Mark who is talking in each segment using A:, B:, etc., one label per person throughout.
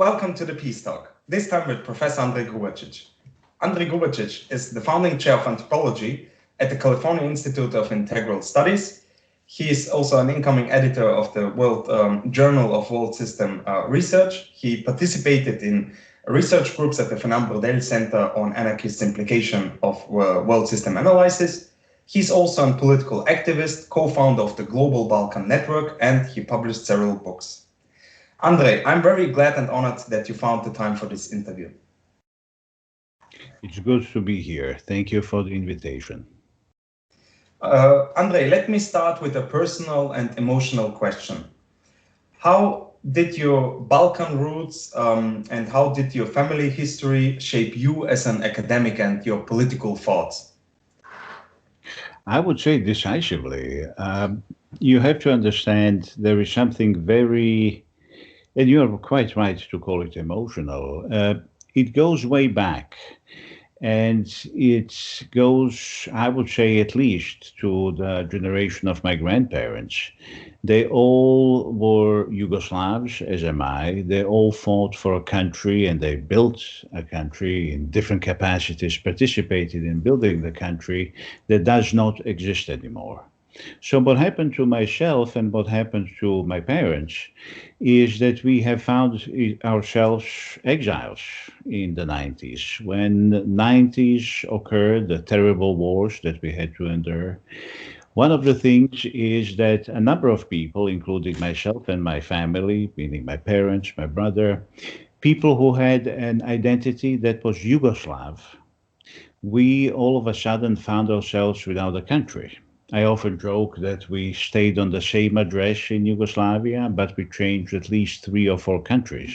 A: Welcome to the Peace Talk, this time with Professor Andrej Grubačić. Andrej Grubačić is the founding chair of Anthropology at the California Institute of Integral Studies. He is also an incoming editor of the World Journal of World System Research. He participated in research groups at the Fernand Braudel Center on anarchist implication of world system analysis. He's also a political activist, co-founder of the Global Balkan Network, and he published several books. Andrej, I'm very glad and honored that you found the time for this interview.
B: It's good to be here. Thank you for the invitation.
A: Andrej, let me start with a personal and emotional question. How did your Balkan roots and how did your family history shape you as an academic and your political thoughts?
B: I would say decisively. You have to understand there is something very, and you are quite right to call it emotional. It goes way back. And it goes, I would say, at least to the generation of my grandparents. They all were Yugoslavs, as am I. They all fought for a country and they built a country in different capacities, participated in building the country that does not exist anymore. So what happened to myself and what happened to my parents is that we have found ourselves exiles in the 90s. When the 90s occurred, the terrible wars that we had to endure, one of the things is that a number of people, including myself and my family, meaning my parents, my brother, people who had an identity that was Yugoslav, we all of a sudden found ourselves without a country. I often joke that we stayed on the same address in Yugoslavia, but we changed at least 3 or 4 countries.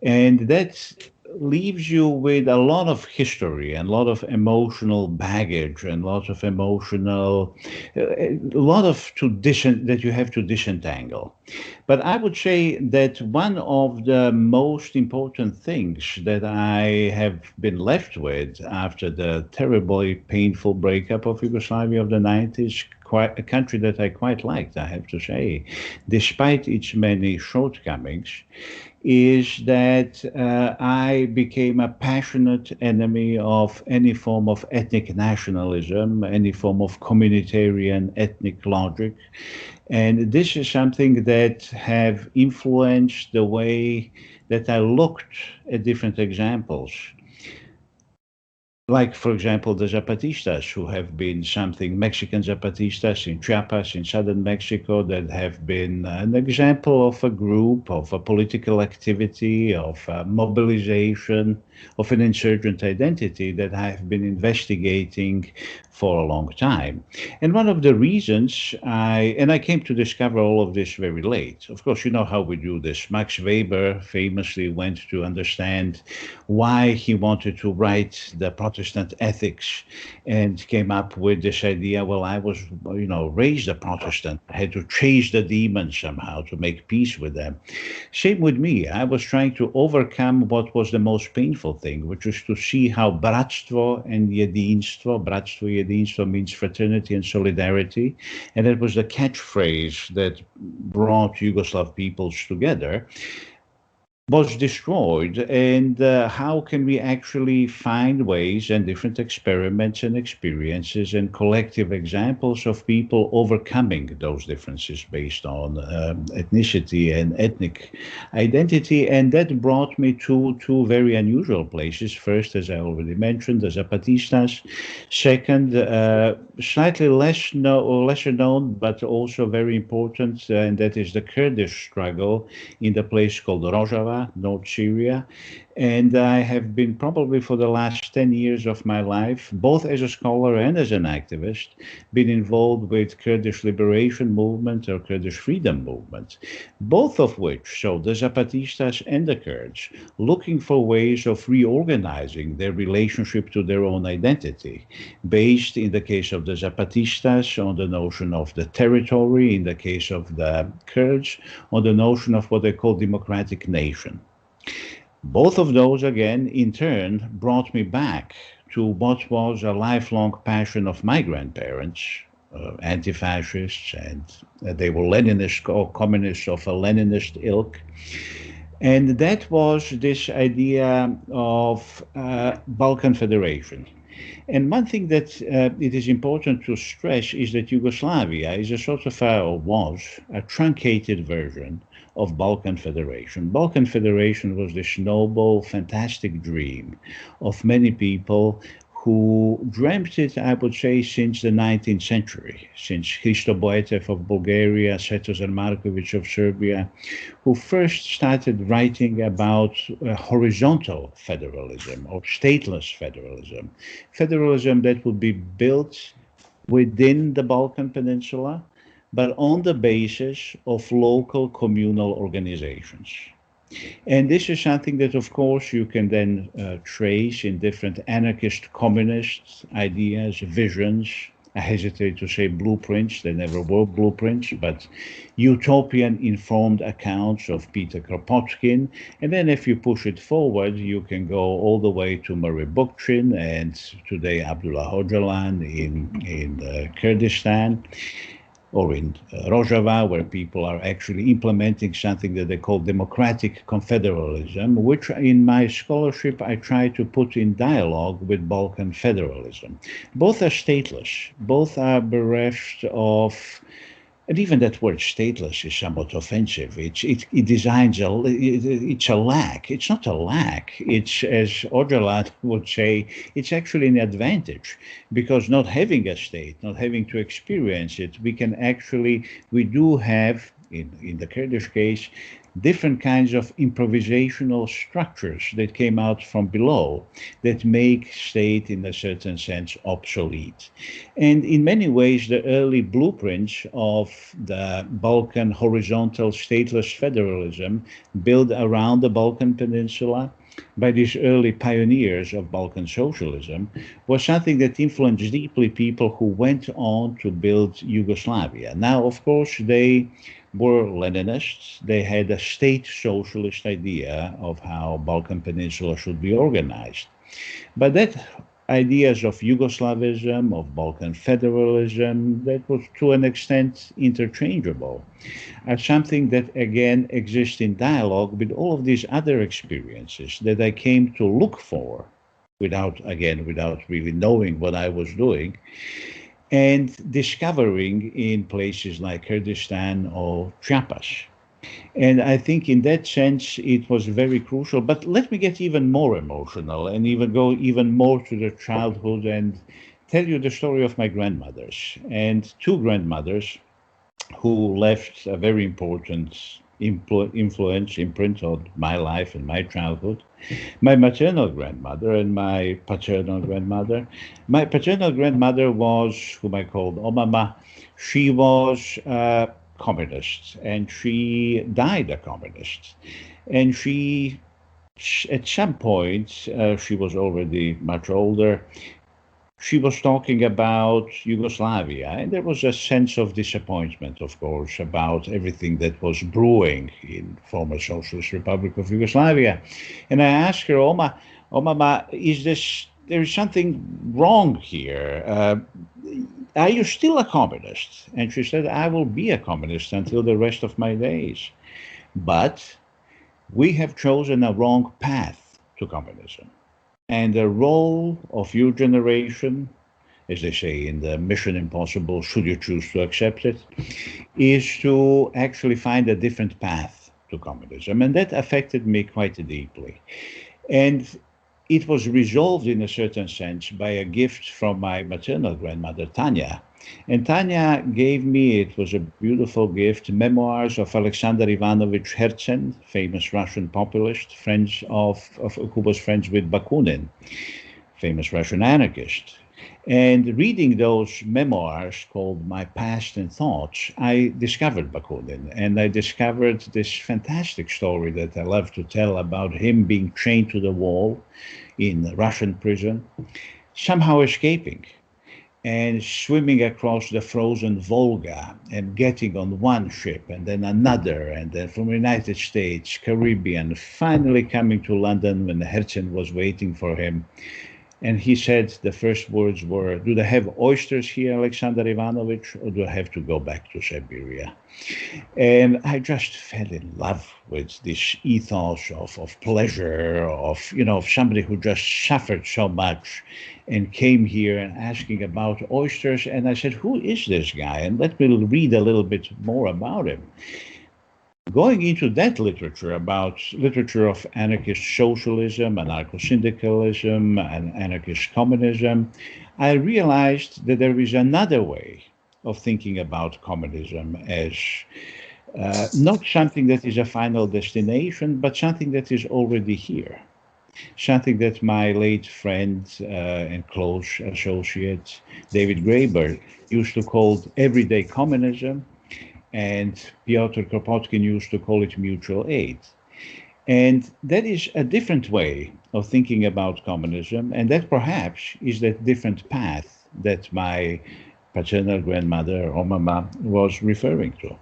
B: And that leaves you with a lot of history and a lot of emotional baggage and lots of emotional, a lot of that you have to disentangle. But I would say that one of the most important things that I have been left with after the terribly painful breakup of Yugoslavia of the 90s, quite a country that I quite liked, I have to say, despite its many shortcomings, is that I became a passionate enemy of any form of ethnic nationalism, any form of communitarian ethnic logic. And this is something that have influenced the way that I looked at different examples. Like, for example, the Zapatistas, who have been something, Mexican Zapatistas in Chiapas, in southern Mexico, that have been an example of a group, of a political activity, of a mobilization, of an insurgent identity that I have been investigating for a long time. And one of the reasons I came to discover all of this very late. Of course, you know how we do this. Max Weber famously went to understand why he wanted to write the Protestant ethics and came up with this idea, well, I was, raised a Protestant. I had to chase the demons somehow to make peace with them. Same with me. I was trying to overcome what was the most painful thing, which was to see how bratstvo and jedinstvo, bratstvo means fraternity and solidarity, and it was the catchphrase that brought Yugoslav peoples together, was destroyed. And how can we actually find ways and different experiments and experiences and collective examples of people overcoming those differences based on ethnicity and ethnic identity? And that brought me to 2 very unusual places. First, as I already mentioned, the Zapatistas. Second, slightly lesser known, but also very important, and that is the Kurdish struggle in the place called Rojava, North Syria. And I have been probably for the last 10 years of my life, both as a scholar and as an activist, been involved with Kurdish liberation movement or Kurdish freedom movement, both of which, so the Zapatistas and the Kurds, looking for ways of reorganizing their relationship to their own identity, based in the case of the Zapatistas on the notion of the territory, in the case of the Kurds on the notion of what they call democratic nation. Both of those, again, in turn, brought me back to what was a lifelong passion of my grandparents, anti-fascists, and they were Leninists or communists of a Leninist ilk. And that was this idea of Balkan Federation. And one thing that it is important to stress is that Yugoslavia is a sort of or was a truncated version of Balkan Federation. Balkan Federation was this noble, fantastic dream of many people who dreamt it, I would say, since the 19th century, since Hristo Boetev of Bulgaria, Svetozar Marković of Serbia, who first started writing about horizontal federalism or stateless federalism, federalism that would be built within the Balkan Peninsula, but on the basis of local communal organizations. And this is something that, of course, you can then trace in different anarchist, communist ideas, visions. I hesitate to say blueprints, they never were blueprints, but utopian-informed accounts of Peter Kropotkin. And then if you push it forward, you can go all the way to Murray Bookchin and today Abdullah Öcalan in Kurdistan, or in Rojava, where people are actually implementing something that they call democratic confederalism, which in my scholarship I try to put in dialogue with Balkan federalism. Both are stateless, both are bereft of, and even that word stateless is somewhat offensive. It designs it's a lack. It's not a lack. It's, as Öcalan would say, it's actually an advantage, because not having a state, not having to experience it, we do have, in the Kurdish case, different kinds of improvisational structures that came out from below that make state, in a certain sense, obsolete. And in many ways, the early blueprints of the Balkan horizontal stateless federalism built around the Balkan Peninsula by these early pioneers of Balkan socialism was something that influenced deeply people who went on to build Yugoslavia. Now, of course, they were Leninists. They had a state socialist idea of how Balkan Peninsula should be organized. But that ideas of Yugoslavism, of Balkan federalism, that was to an extent interchangeable, are something that again exists in dialogue with all of these other experiences that I came to look for without really knowing what I was doing, and discovering in places like Kurdistan or Chiapas. And I think in that sense, it was very crucial. But let me get even more emotional and even go even more to the childhood and tell you the story of my grandmothers, and two grandmothers who left a very important imprint on my life and my childhood. My maternal grandmother and my paternal grandmother. My paternal grandmother was, whom I called Omama. She was a communist, and she died a communist. And she, at some point, she was already much older, she was talking about Yugoslavia, and there was a sense of disappointment, of course, about everything that was brewing in former Socialist Republic of Yugoslavia. And I asked her, Oma, there is something wrong here. Are you still a communist? And she said, I will be a communist until the rest of my days. But we have chosen a wrong path to communism. And the role of your generation, as they say in the Mission Impossible, should you choose to accept it, is to actually find a different path to communism. And that affected me quite deeply. And it was resolved in a certain sense by a gift from my maternal grandmother, Tanya. And Tanya gave me, it was a beautiful gift, memoirs of Alexander Ivanovich Herzen, famous Russian populist, who was friends with Bakunin, famous Russian anarchist. And reading those memoirs called My Past and Thoughts, I discovered Bakunin, and I discovered this fantastic story that I love to tell about him being chained to the wall in a Russian prison, somehow escaping and swimming across the frozen Volga and getting on one ship and then another, and then from the United States, Caribbean, finally coming to London when Herzen was waiting for him. And he said the first words were, "Do they have oysters here, Alexander Ivanovich, or do I have to go back to Siberia?" And I just fell in love with this ethos of pleasure, of somebody who just suffered so much and came here and asking about oysters. And I said, "Who is this guy? And let me read a little bit more about him." Going into that literature of anarchist socialism, anarchosyndicalism, and anarchist communism, I realized that there is another way of thinking about communism as not something that is a final destination, but something that is already here. Something that my late friend and close associate, David Graeber, used to call everyday communism, and Piotr Kropotkin used to call it mutual aid. And that is a different way of thinking about communism, and that perhaps is that different path that my paternal grandmother, or Mama, was referring to.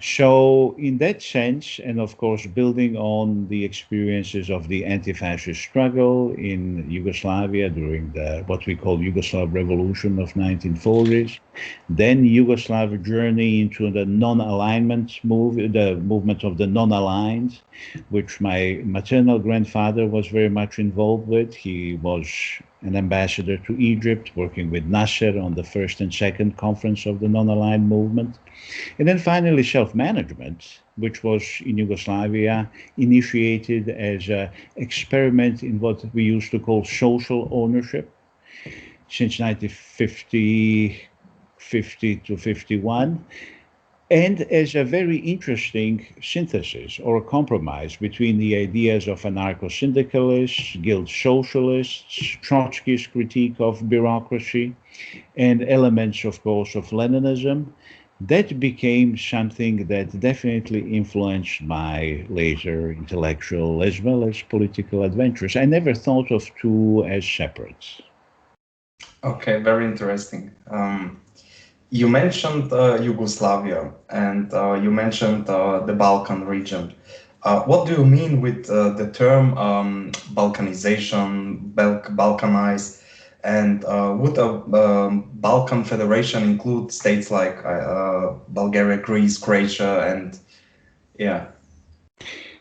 B: So in that sense, and of course building on the experiences of the anti-fascist struggle in Yugoslavia during what we call Yugoslav Revolution of 1940s, then Yugoslav journey into the non-alignment the movement of the non-aligned, which my maternal grandfather was very much involved with. He was an ambassador to Egypt, working with Nasser on the first and second conference of the non-aligned movement. And then finally, self-management, which was in Yugoslavia initiated as an experiment in what we used to call social ownership since 1950 to 51, and as a very interesting synthesis or a compromise between the ideas of anarcho-syndicalists, guild socialists, Trotsky's critique of bureaucracy, and elements, of course, of Leninism. That became something that definitely influenced my later intellectual as well as political adventures. I never thought of two as separate.
A: Okay, very interesting. You mentioned Yugoslavia, and you mentioned the Balkan region. What do you mean with the term Balkanization, Balkanize? And would a Balkan Federation include states like Bulgaria, Greece, Croatia, and yeah?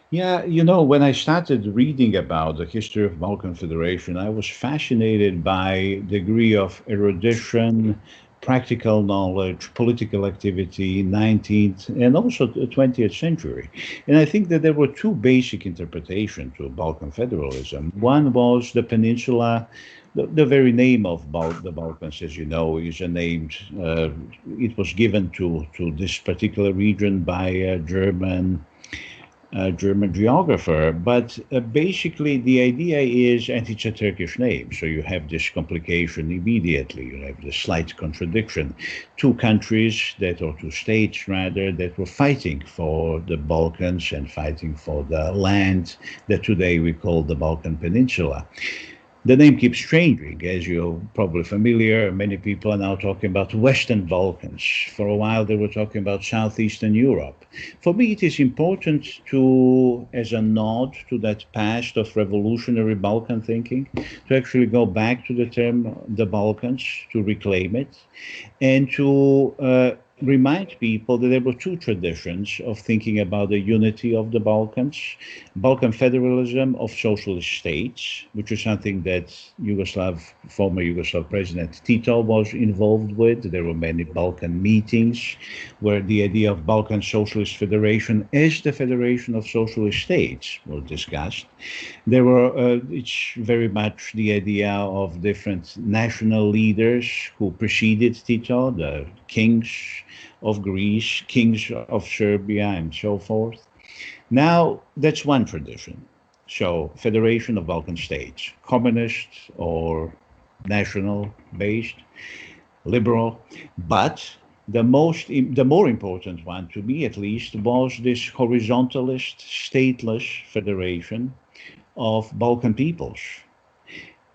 B: Yeah, when I started reading about the history of Balkan Federation, I was fascinated by the degree of erudition, practical knowledge, political activity, 19th and also 20th century. And I think that there were two basic interpretations to Balkan federalism. One was the peninsula. The very name of the Balkans, as you know, is a name. It was given to this particular region by a German geographer, but basically the idea is, and it's a Turkish name, so you have this complication immediately. You have the slight contradiction. Two countries or two states rather, that were fighting for the Balkans and fighting for the land that today we call the Balkan Peninsula. The name keeps changing, as you're probably familiar. Many people are now talking about Western Balkans. For a while, they were talking about Southeastern Europe. For me, it is important to, as a nod to that past of revolutionary Balkan thinking, to actually go back to the term the Balkans, to reclaim it, and to remind people that there were two traditions of thinking about the unity of the Balkans. Balkan federalism of socialist states, which is something that former Yugoslav President Tito was involved with. There were many Balkan meetings where the idea of Balkan Socialist Federation as the Federation of Socialist States was discussed. It's very much the idea of different national leaders who preceded Tito, the kings of Greece, kings of Serbia, and so forth. Now, that's one tradition. So, Federation of Balkan States, communist or national-based, liberal. But the more important one, to me at least, was this horizontalist, stateless federation of Balkan peoples,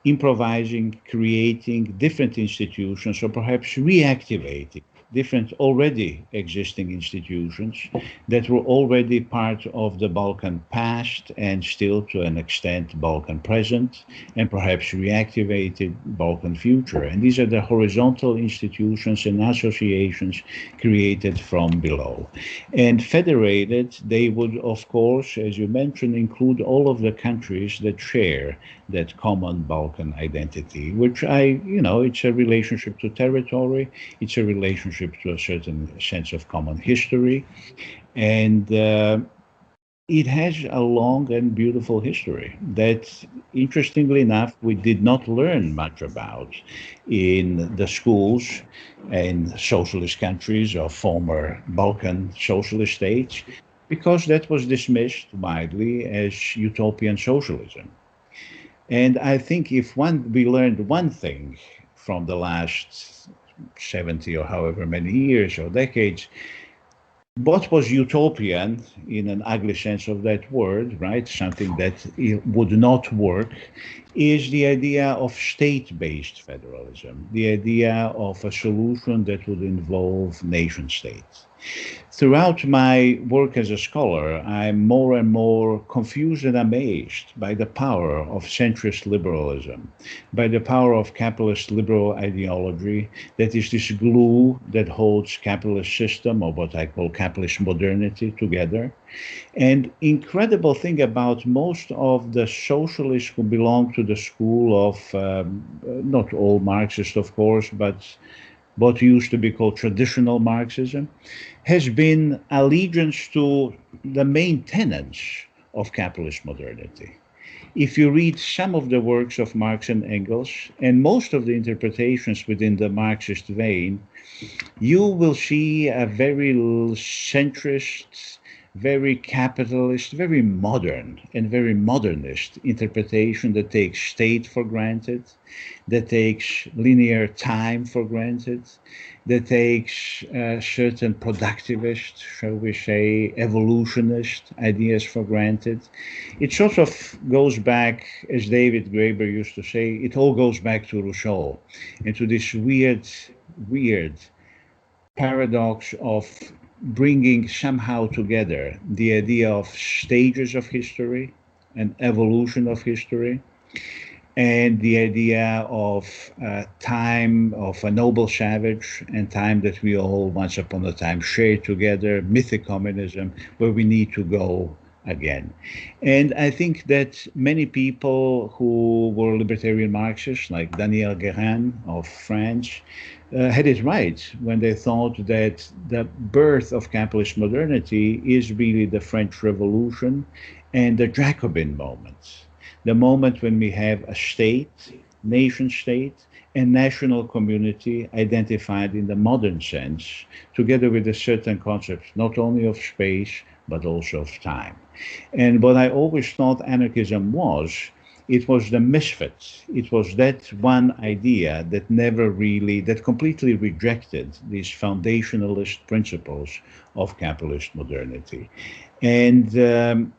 B: improvising, creating different institutions, or perhaps reactivating different already existing institutions that were already part of the Balkan past and still to an extent Balkan present and perhaps reactivated Balkan future. And these are the horizontal institutions and associations created from below. And federated, they would, of course, as you mentioned, include all of the countries that share that common Balkan identity, which it's a relationship to territory, it's a relationship to a certain sense of common history, and it has a long and beautiful history that, interestingly enough, we did not learn much about in the schools in socialist countries or former Balkan socialist states, because that was dismissed widely as utopian socialism. And I think if we learned one thing from the last 70 or however many years or decades, what was utopian in an ugly sense of that word, right? Something that would not work, is the idea of state-based federalism, the idea of a solution that would involve nation states. Throughout my work as a scholar, I'm more and more confused and amazed by the power of centrist liberalism, by the power of capitalist liberal ideology that is this glue that holds capitalist system, or what I call capitalist modernity, together. And incredible thing about most of the socialists who belong to the school of, not all Marxists, of course, but what used to be called traditional Marxism, has been allegiance to the main tenets of capitalist modernity. If you read some of the works of Marx and Engels, and most of the interpretations within the Marxist vein, you will see a very centrist, very capitalist, very modern and very modernist interpretation that takes state for granted, that takes linear time for granted, that takes certain productivist, shall we say, evolutionist ideas for granted. It sort of goes back, as David Graeber used to say, it all goes back to Rousseau, and to this weird paradox of bringing somehow together the idea of stages of history and evolution of history, and the idea of time of a noble savage and time that we all once upon a time shared together, mythic communism, where we need to go again. And I think that many people who were libertarian Marxists, like Daniel Guérin of France, had it right when they thought that the birth of capitalist modernity is really the French Revolution and the Jacobin moment, the moment when we have a state, nation state, and national community identified in the modern sense, together with a certain concept, not only of space, but also of time. And what I always thought anarchism was, it was the misfit. It was that one idea that that completely rejected these foundationalist principles of capitalist modernity. And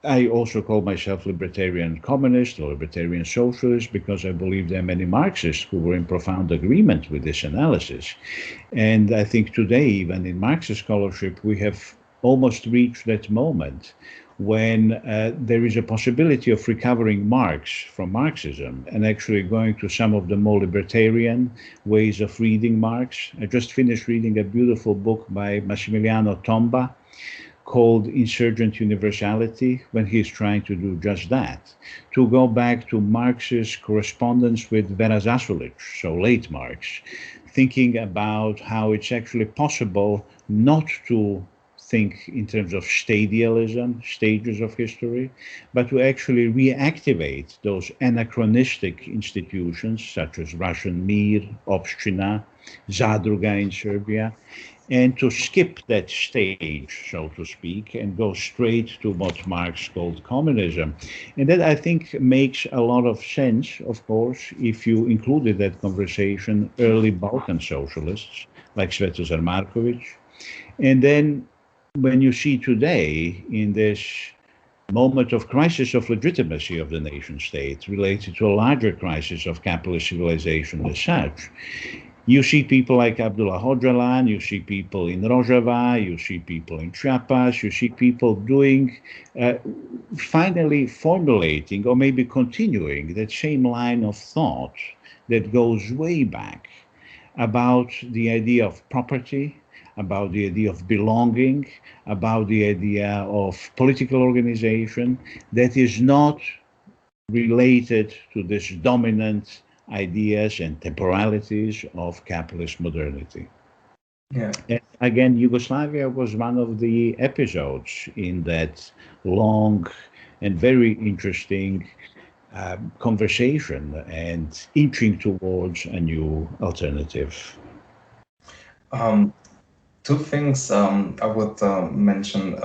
B: I also call myself libertarian communist or libertarian socialist because I believe there are many Marxists who were in profound agreement with this analysis. And I think today, even in Marxist scholarship, we have almost reached that moment when there is a possibility of recovering Marx from Marxism and actually going to some of the more libertarian ways of reading Marx. I just finished reading a beautiful book by Massimiliano Tomba called Insurgent Universality, when he's trying to do just that, to go back to Marx's correspondence with Vera Zasulich, so late Marx, thinking about how it's actually possible not to think in terms of stadialism, stages of history, but to actually reactivate those anachronistic institutions such as Russian Mir, Opština, Zadruga in Serbia, and to skip that stage, so to speak, and go straight to what Marx called communism. And that, I think, makes a lot of sense, of course, if you included that conversation early Balkan socialists like Svetozar Marković. And then when you see today, in this moment of crisis of legitimacy of the nation state related to a larger crisis of capitalist civilization as such, You see people like Abdullah Öcalan, you see people in Rojava, you see people in Chiapas, you see people doing, finally formulating or maybe continuing that same line of thought that goes way back about the idea of property, about the idea of belonging, about the idea of political organization that is not related to this dominant ideas and temporalities of capitalist modernity.
A: Yeah.
B: And again, Yugoslavia was one of the episodes in that long and very interesting conversation and inching towards a new alternative.
A: Two things I would mention.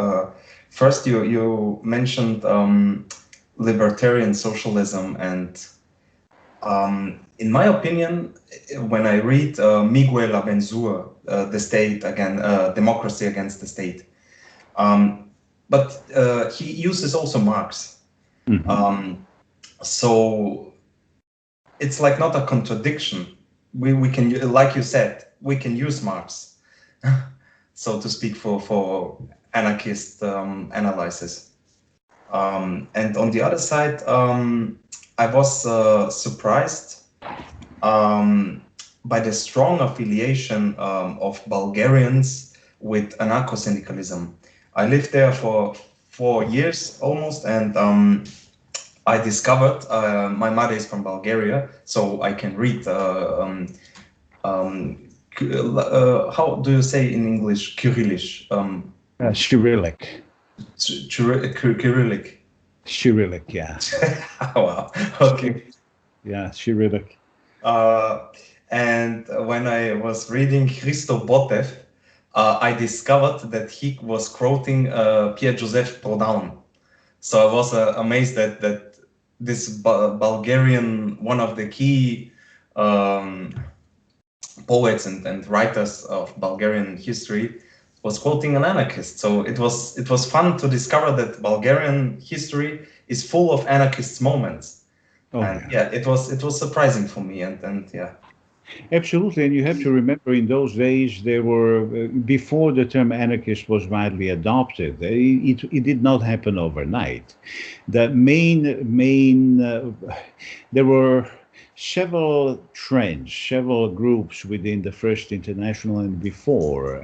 A: First, you mentioned libertarian socialism, and in my opinion, when I read Miguel Abenzur, The State Again, Democracy Against the State, but he uses also Marx. Mm-hmm. So it's like not a contradiction. We can, like you said, we can use Marx, so to speak, for anarchist analysis. And on the other side, I was surprised by the strong affiliation of Bulgarians with anarcho-syndicalism. I lived there for 4 years almost, and I discovered, my mother is from Bulgaria, so I can read, how do you say in English, Kyrillish?
B: Cyrillic.
A: Cyrillic.
B: Cyrillic, yeah.
A: Wow, okay.
B: Yeah, Cyrillic.
A: And when I was reading Hristo Botev, I discovered that he was quoting Pierre-Joseph Proudhon. So I was amazed that this Bulgarian, one of the key poets and writers of Bulgarian history, was quoting an anarchist. So it was fun to discover that Bulgarian history is full of anarchist moments. Oh, and yeah, it was surprising for me, and yeah.
B: Absolutely, and you have to remember in those days there were, before the term anarchist was widely adopted, it did not happen overnight. The there were several trends, several groups within the First International and before.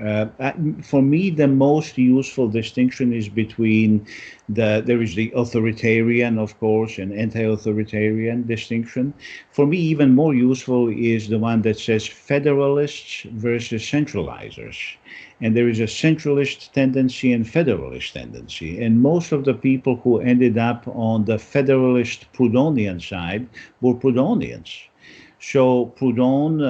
B: For me, the most useful distinction is between there is the authoritarian, of course, and anti-authoritarian distinction. For me, even more useful is the one that says federalists versus centralizers. And there is a centralist tendency and federalist tendency. And most of the people who ended up on the federalist Proudhonian side were Proudhonians. So Proudhon,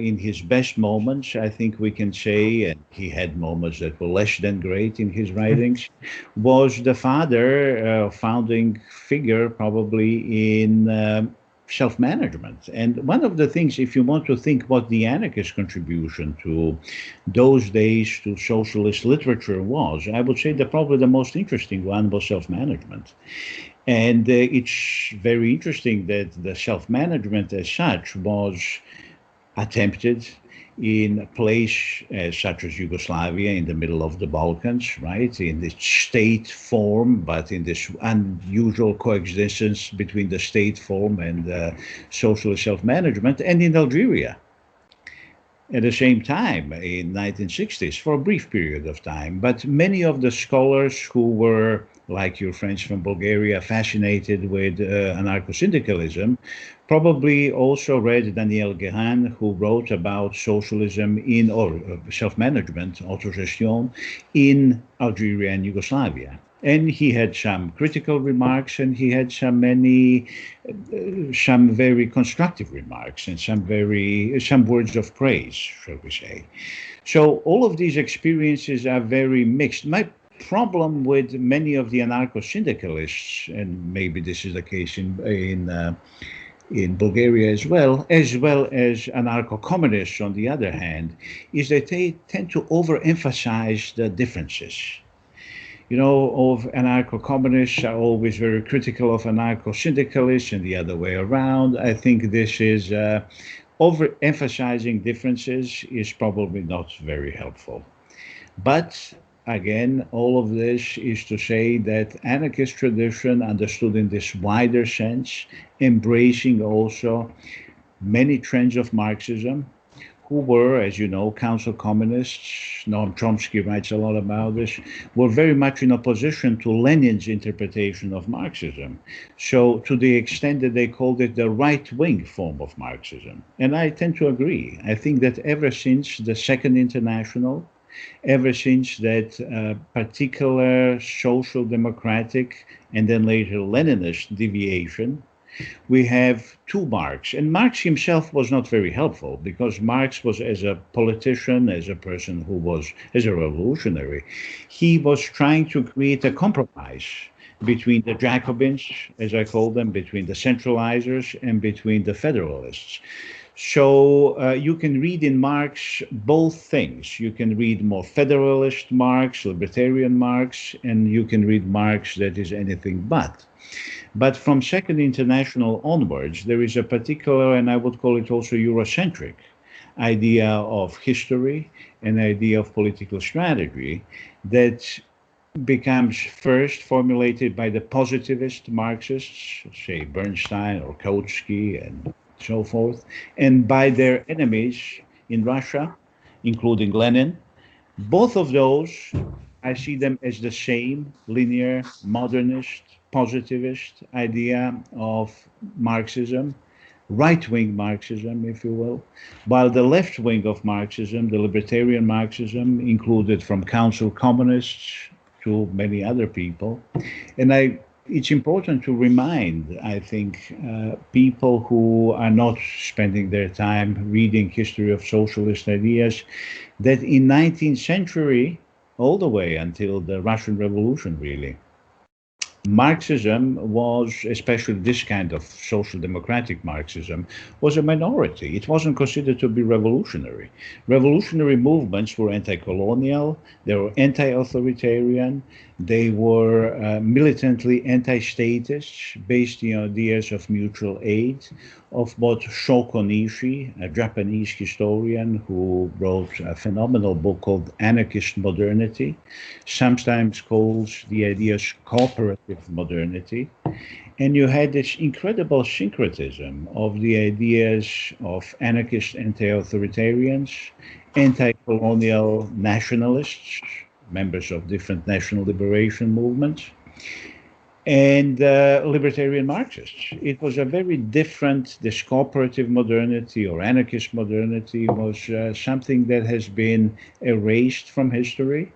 B: in his best moments, I think we can say, and he had moments that were less than great in his writings, was the founding figure probably in self-management. And one of the things, if you want to think what the anarchist contribution to those days to socialist literature was, I would say that probably the most interesting one was self-management. And it's very interesting that the self-management as such was attempted in a place such as Yugoslavia in the middle of the Balkans, right, in this state form, but in this unusual coexistence between the state form and socialist self-management, and in Algeria at the same time in 1960s for a brief period of time. But many of the scholars who were, like your friends from Bulgaria, fascinated with anarchosyndicalism, probably also read Daniel Guérin, who wrote about socialism or self-management, autogestion, in Algeria and Yugoslavia. And he had some critical remarks, and he had some very constructive remarks, and some words of praise, shall we say. So all of these experiences are very mixed. My problem with many of the anarcho-syndicalists, and maybe this is the case in Bulgaria as well as anarcho-communists on the other hand, is that they tend to overemphasize the differences. You know, of anarcho-communists are always very critical of anarcho-syndicalists and the other way around. I think this is overemphasizing differences is probably not very helpful. But again, all of this is to say that anarchist tradition, understood in this wider sense, embracing also many trends of Marxism, who were, as you know, council communists, Noam Chomsky writes a lot about this, were very much in opposition to Lenin's interpretation of Marxism. So to the extent that they called it the right-wing form of Marxism. And I tend to agree. I think that ever since the Second International, ever since that particular social democratic and then later Leninist deviation, we have two Marx. And Marx himself was not very helpful, because Marx was, as a politician, as a person who was, as a revolutionary, he was trying to create a compromise between the Jacobins, as I call them, between the centralizers and between the federalists. So you can read in Marx both things. You can read more federalist Marx, libertarian Marx, and you can read Marx that is anything but. But from Second International onwards, there is a particular, and I would call it also Eurocentric, idea of history, an idea of political strategy that becomes first formulated by the positivist Marxists, say Bernstein or Kautsky and so forth, and by their enemies in Russia, including Lenin. Both of those, I see them as the same linear, modernist, positivist idea of Marxism, right-wing Marxism, if you will, while the left wing of Marxism, the libertarian Marxism, included from council communists to many other people. And it's important to remind, I think, people who are not spending their time reading history of socialist ideas, that in 19th century, all the way until the Russian Revolution, really, Marxism was, especially this kind of social democratic Marxism, was a minority. It wasn't considered to be revolutionary. Revolutionary movements were anti-colonial, they were anti-authoritarian, they were militantly anti-statist, based on ideas of mutual aid, of what Shoko Nishi, a Japanese historian who wrote a phenomenal book called Anarchist Modernity, sometimes calls the ideas cooperative modernity. And you had this incredible syncretism of the ideas of anarchist anti-authoritarians, anti-colonial nationalists, members of different national liberation movements, and libertarian Marxists. It was a very different, this cooperative modernity or anarchist modernity was something that has been erased from history.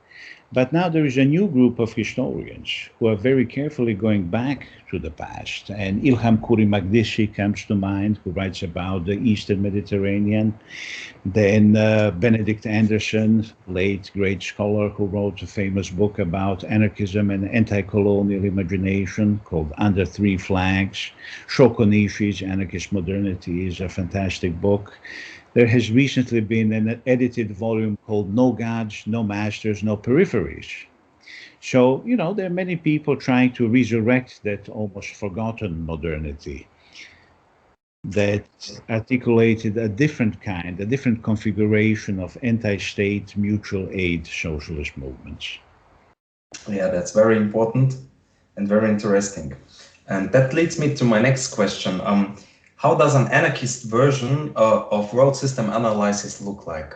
B: But now there is a new group of historians who are very carefully going back to the past. And Ilham Kuri-Magdisi comes to mind, who writes about the Eastern Mediterranean. Then Benedict Anderson, late great scholar, who wrote a famous book about anarchism and anti-colonial imagination called Under Three Flags. Shoko Nishi's Anarchist Modernity is a fantastic book. There has recently been an edited volume called No Gods, No Masters, No Peripheries. So, you know, there are many people trying to resurrect that almost forgotten modernity that articulated a different kind, a different configuration of anti-state mutual aid socialist movements.
A: Yeah, that's very important and very interesting. And that leads me to my next question. How does an anarchist version of world system analysis look like,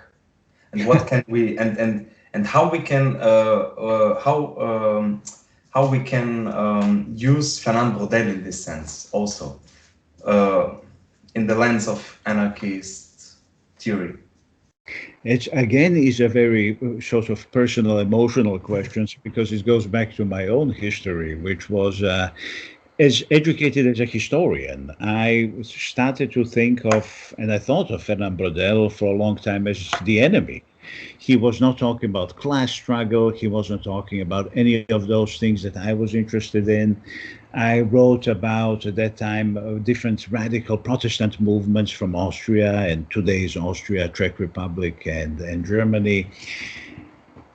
A: and what can we and how we can use Fernand Braudel in this sense also in the lens of anarchist theory?
B: It again is a very sort of personal, emotional question, because it goes back to my own history, which was. As educated as a historian, I started to think of, and I thought of Fernand Braudel for a long time as the enemy. He was not talking about class struggle. He wasn't talking about any of those things that I was interested in. I wrote about, at that time, different radical Protestant movements from Austria and today's Austria, Czech Republic, and Germany.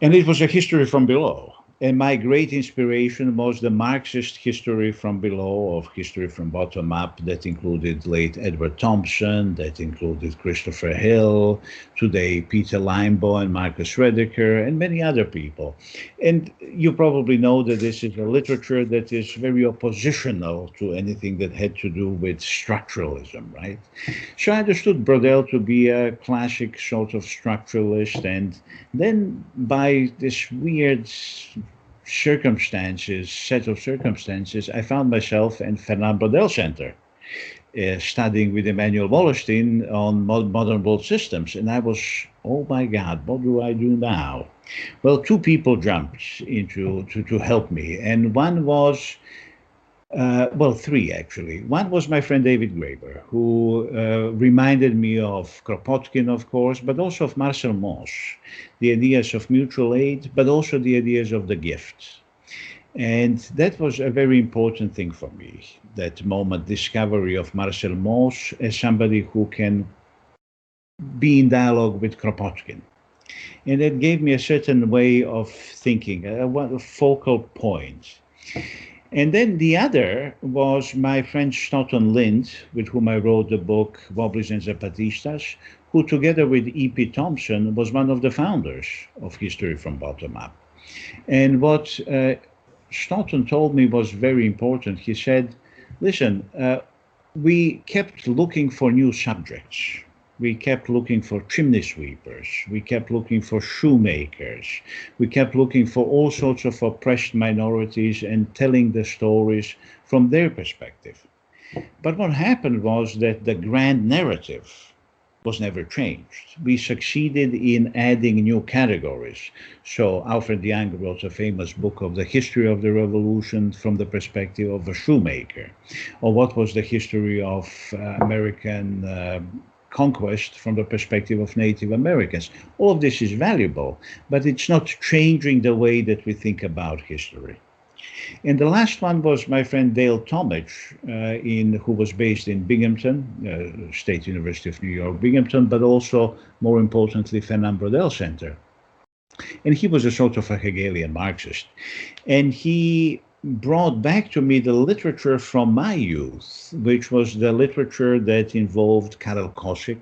B: And it was a history from below. And my great inspiration was the Marxist history from below, of history from bottom up, that included late Edward Thompson, that included Christopher Hill, today Peter Limbaugh and Marcus Rediker, and many other people. And you probably know that this is a literature that is very oppositional to anything that had to do with structuralism, right? So I understood Braudel to be a classic sort of structuralist, and then by this weird set of circumstances, I found myself in Fernand Braudel Center, studying with Emmanuel Wallerstein on modern world systems. And I was, oh my God, what do I do now? Well, two people jumped into to help me. And one was, well, three actually. One was my friend David Graeber, who reminded me of Kropotkin, of course, but also of Marcel Mauss, the ideas of mutual aid, but also the ideas of the gift. And that was a very important thing for me, that moment, discovery of Marcel Mauss as somebody who can be in dialogue with Kropotkin. And that gave me a certain way of thinking, a focal point. And then the other was my friend Stoughton Lind, with whom I wrote the book Wobblies and Zapatistas, who together with E.P. Thompson was one of the founders of History from Bottom Up. And what Stoughton told me was very important. He said, listen, we kept looking for new subjects. We kept looking for chimney sweepers. We kept looking for shoemakers. We kept looking for all sorts of oppressed minorities and telling the stories from their perspective. But what happened was that the grand narrative was never changed. We succeeded in adding new categories. So Alfred Young wrote a famous book of the history of the revolution from the perspective of a shoemaker, or what was the history of American conquest from the perspective of Native Americans. All of this is valuable, but it's not changing the way that we think about history. And the last one was my friend Dale Tomich, who was based in Binghamton, State University of New York, Binghamton, but also, more importantly, Fernand Braudel Center. And he was a sort of a Hegelian Marxist. And he brought back to me the literature from my youth, which was the literature that involved Karel Kosik,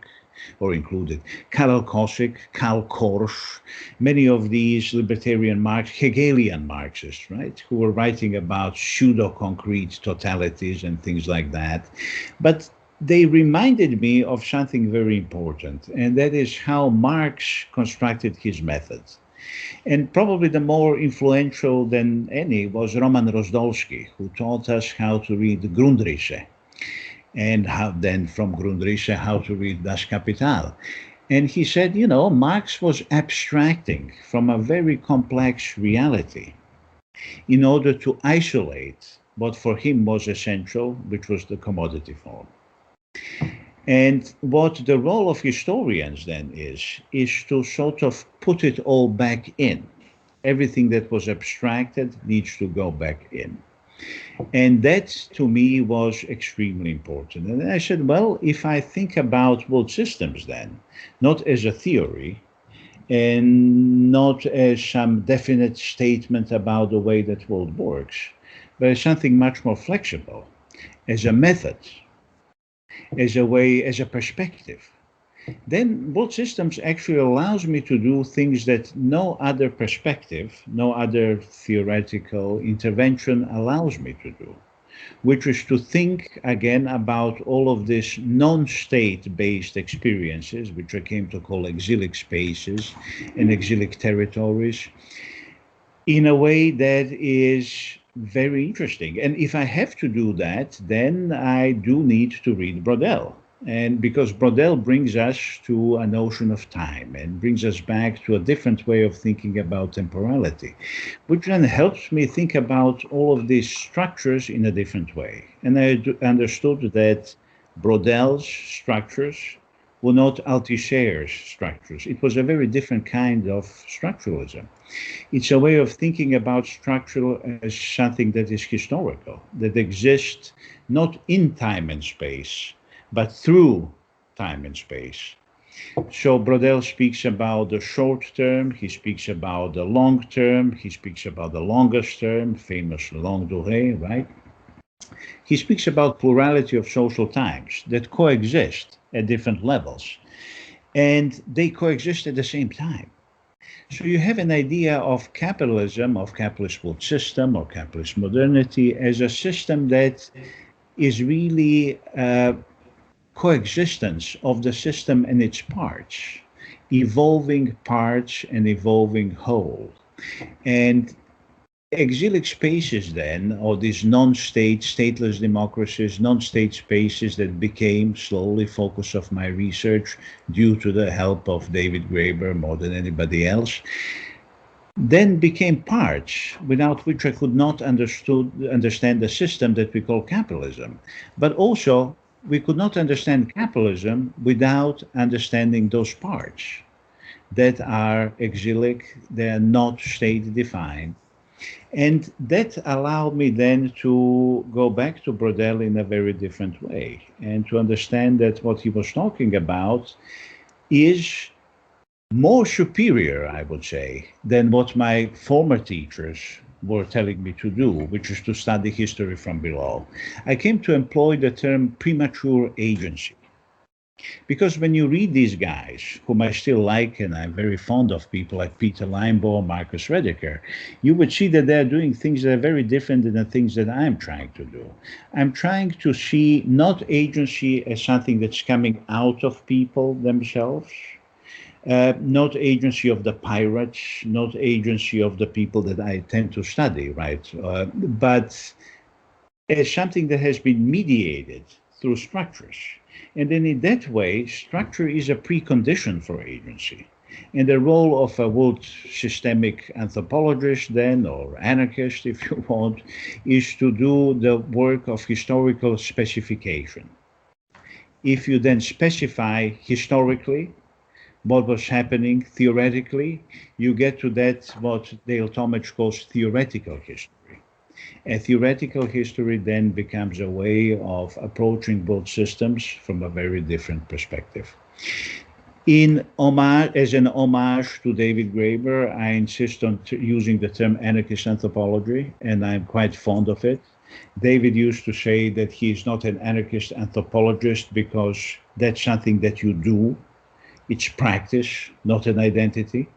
B: or included Karel Kosik, Karl Korsch, many of these libertarian Hegelian Marxists, right, who were writing about pseudo-concrete totalities and things like that. But they reminded me of something very important, and that is how Marx constructed his method. And probably the more influential than any was Roman Rozdolski, who taught us how to read Grundrisse, and how then from Grundrisse how to read Das Kapital. And he said, you know, Marx was abstracting from a very complex reality in order to isolate what for him was essential, which was the commodity form. And what the role of historians then is to sort of put it all back in. Everything that was abstracted needs to go back in. And that, to me, was extremely important. And I said, well, if I think about world systems then, not as a theory, and not as some definite statement about the way that world works, but as something much more flexible, as a method, as a way, as a perspective, then world systems actually allows me to do things that no other perspective, no other theoretical intervention allows me to do, which is to think again about all of these non-state-based experiences, which I came to call exilic spaces and exilic territories, in a way that is very interesting. And if I have to do that, then I do need to read Braudel. And because Braudel brings us to a notion of time and brings us back to a different way of thinking about temporality, which then helps me think about all of these structures in a different way. And I understood that Braudel's structures were not Althusser's structures. It was a very different kind of structuralism. It's a way of thinking about structural as something that is historical, that exists not in time and space, but through time and space. So Braudel speaks about the short term, he speaks about the long term, he speaks about the longest term, famous longue durée, right? He speaks about plurality of social times that coexist at different levels, and they coexist at the same time. So you have an idea of capitalism, of capitalist world system, or capitalist modernity as a system that is really coexistence of the system and its parts, evolving parts and evolving whole. And exilic spaces then, or these non-state, stateless democracies, non-state spaces that became slowly focus of my research due to the help of David Graeber more than anybody else, then became parts without which I could not understand the system that we call capitalism. But also, we could not understand capitalism without understanding those parts that are exilic, they are not state-defined. And that allowed me then to go back to Braudel in a very different way and to understand that what he was talking about is more superior, I would say, than what my former teachers were telling me to do, which is to study history from below. I came to employ the term premature agency. Because when you read these guys, whom I still like, and I'm very fond of people like Peter Limbaugh, Marcus Rediker, you would see that they're doing things that are very different than the things that I'm trying to do. I'm trying to see not agency as something that's coming out of people themselves, not agency of the pirates, not agency of the people that I tend to study, right? But as something that has been mediated through structures. And then in that way, structure is a precondition for agency. And the role of a world systemic anthropologist then, or anarchist if you want, is to do the work of historical specification. If you then specify historically what was happening theoretically, you get to that what Dale Talmage calls theoretical history. A theoretical history then becomes a way of approaching both systems from a very different perspective. As an homage to David Graeber, I insist on using the term anarchist anthropology, and I'm quite fond of it. David used to say that he is not an anarchist anthropologist because that's something that you do. It's practice, not an identity.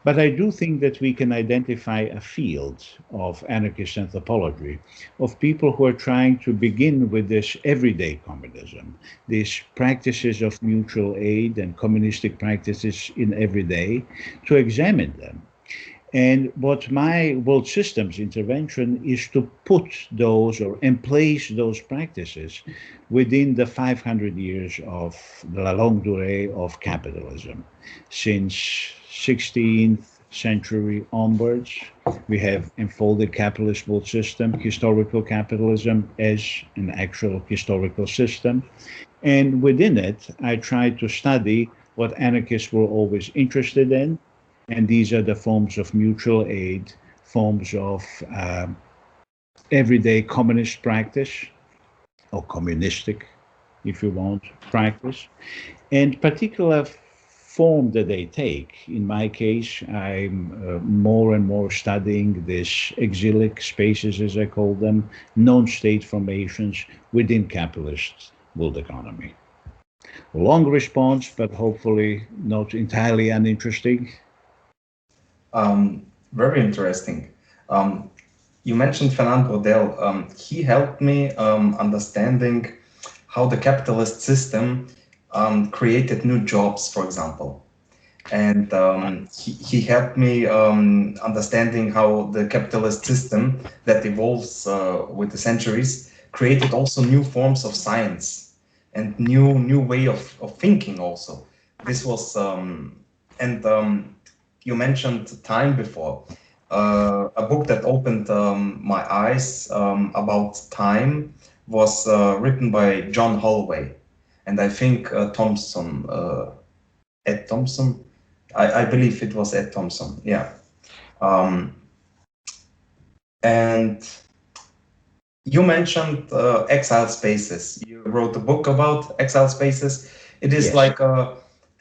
B: But I do think that we can identify a field of anarchist anthropology, of people who are trying to begin with this everyday communism, these practices of mutual aid and communistic practices in everyday, to examine them. And what my world systems intervention is to put those or emplace those practices within the 500 years of la longue durée of capitalism. Since 16th century onwards, we have unfolded capitalist world system, historical capitalism as an actual historical system. And within it, I try to study what anarchists were always interested in. And these are the forms of mutual aid, forms of everyday communist practice, or communistic, if you want, practice. And particular form that they take, in my case, I'm more and more studying these exilic spaces, as I call them, non-state formations within capitalist world economy. Long response, but hopefully not entirely uninteresting.
A: Very interesting. You mentioned Fernand Braudel. He helped me understanding how the capitalist system created new jobs, for example. And he helped me understanding how the capitalist system that evolves with the centuries created also new forms of science and new way of thinking also. This was, you mentioned time before. A book that opened my eyes about time was written by John Holloway, and I think Ed Thompson, I believe it was Ed Thompson, yeah. And you mentioned exile spaces. You wrote a book about exile spaces. It is
B: Yes.
A: like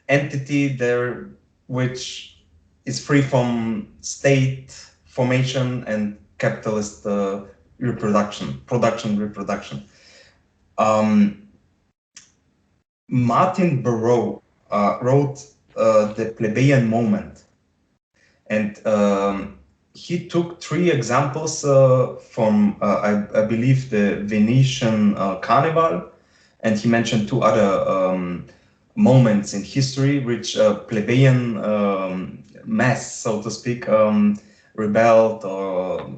A: entity there which is free from state formation and capitalist reproduction. Martin Barrow wrote The Plebeian Moment, and he took 3 examples from, I believe, the Venetian Carnival, and he mentioned 2 other moments in history which plebeian mass, so to speak, rebelled, or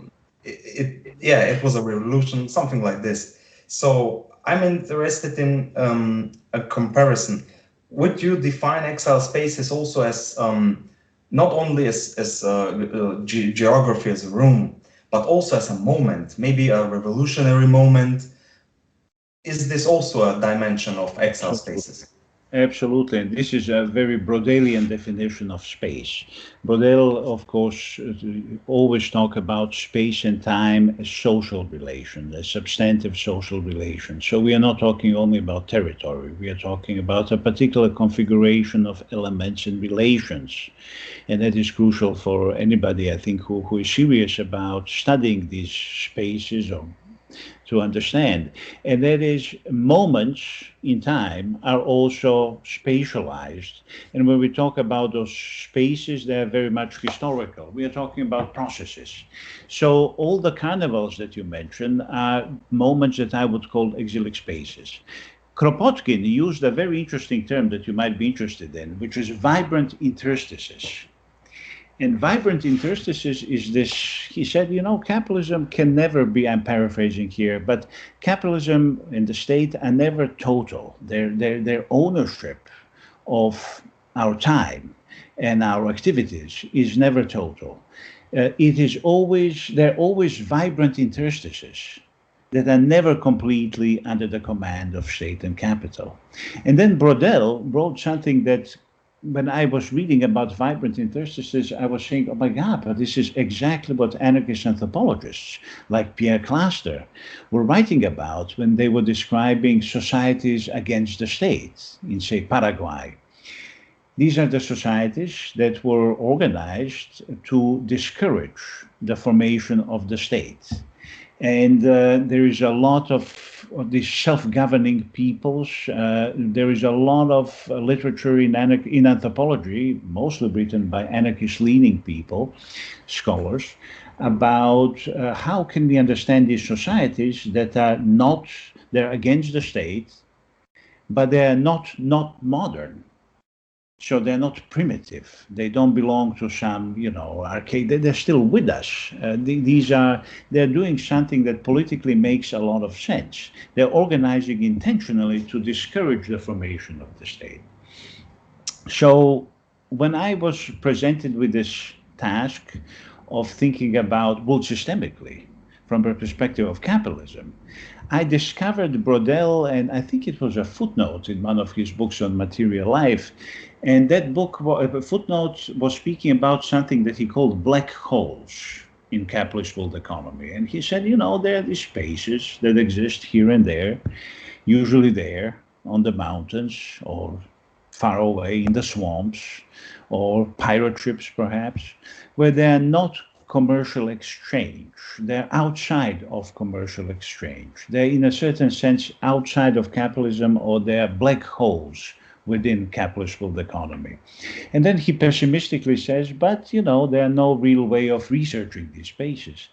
A: it was a revolution, something like this. So I'm interested in a comparison. Would you define exile spaces also as not only as geography, as a room, but also as a moment, maybe a revolutionary moment? Is this also a dimension of exile spaces?
B: Absolutely, and this is a very Braudelian definition of space. Braudel, of course, always talk about space and time as social relations, as substantive social relations. So we are not talking only about territory, we are talking about a particular configuration of elements and relations. And that is crucial for anybody, I think, who is serious about studying these spaces or to understand. And that is, moments in time are also spatialized. And when we talk about those spaces, they are very much historical. We are talking about processes. So all the carnivals that you mentioned are moments that I would call exilic spaces. Kropotkin used a very interesting term that you might be interested in, which is vibrant interstices. And vibrant interstices is this, he said, capitalism can never be, I'm paraphrasing here, but capitalism and the state are never total. Their ownership of our time and our activities is never total. They're always vibrant interstices that are never completely under the command of state and capital. And then Braudel wrote something that, when I was reading about vibrant interstices, I was saying, oh my God, but this is exactly what anarchist anthropologists like Pierre Clastre were writing about when they were describing societies against the state in, say, Paraguay. These are the societies that were organized to discourage the formation of the state. And there is a lot of these self-governing peoples. There is a lot of literature in anthropology, mostly written by anarchist-leaning people, scholars, about how can we understand these societies that are they're against the state, but they're not modern. So they're not primitive. They don't belong to some, arcade. They're still with us. They're doing something that politically makes a lot of sense. They're organizing intentionally to discourage the formation of the state. So when I was presented with this task of thinking about, systemically, from the perspective of capitalism, I discovered Braudel, and I think it was a footnote in one of his books on material life. And that book, a footnote, was speaking about something that he called black holes in capitalist world economy. And he said, there are these spaces that exist here and there, usually there on the mountains or far away in the swamps or pirate ships, perhaps, where they are not commercial exchange. They're outside of commercial exchange. They're, in a certain sense, outside of capitalism, or they're black holes within capitalist world economy. And then he pessimistically says, but, there are no real way of researching these spaces.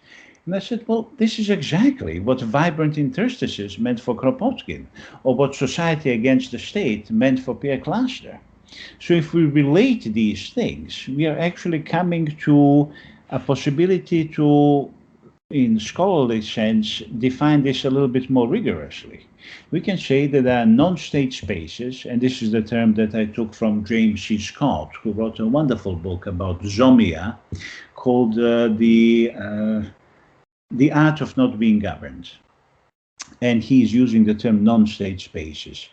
B: And I said, well, this is exactly what vibrant interstices meant for Kropotkin, or what society against the state meant for Pierre Clastre. So if we relate these things, we are actually coming to a possibility to, in scholarly sense, define this a little bit more rigorously. We can say that there are non-state spaces, and this is the term that I took from James C. Scott, who wrote a wonderful book about Zomia called The Art of Not Being Governed. And he's using the term non-state spaces.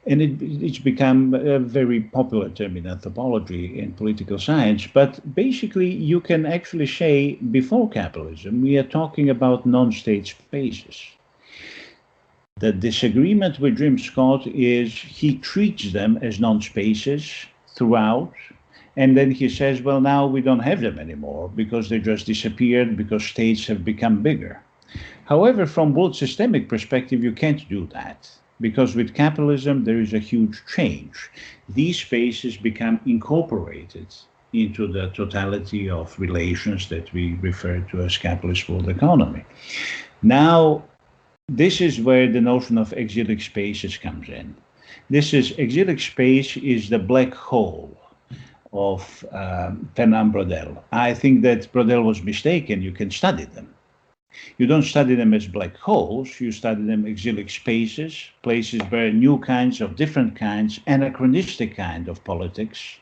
B: And it's become a very popular term in anthropology and political science. But basically, you can actually say, before capitalism, we are talking about non-state spaces. The disagreement with Jim Scott is he treats them as non-spaces, throughout. And then he says, well, now we don't have them anymore because they just disappeared because states have become bigger. However, from world systemic perspective, you can't do that because with capitalism, there is a huge change. These spaces become incorporated into the totality of relations that we refer to as capitalist world economy. Now, this is where the notion of exilic spaces comes in. Exilic space is the black hole of Fernand Braudel. I think that Braudel was mistaken. You can study them. You don't study them as black holes, you study them exilic spaces, places where new kinds of different kinds, anachronistic kind of politics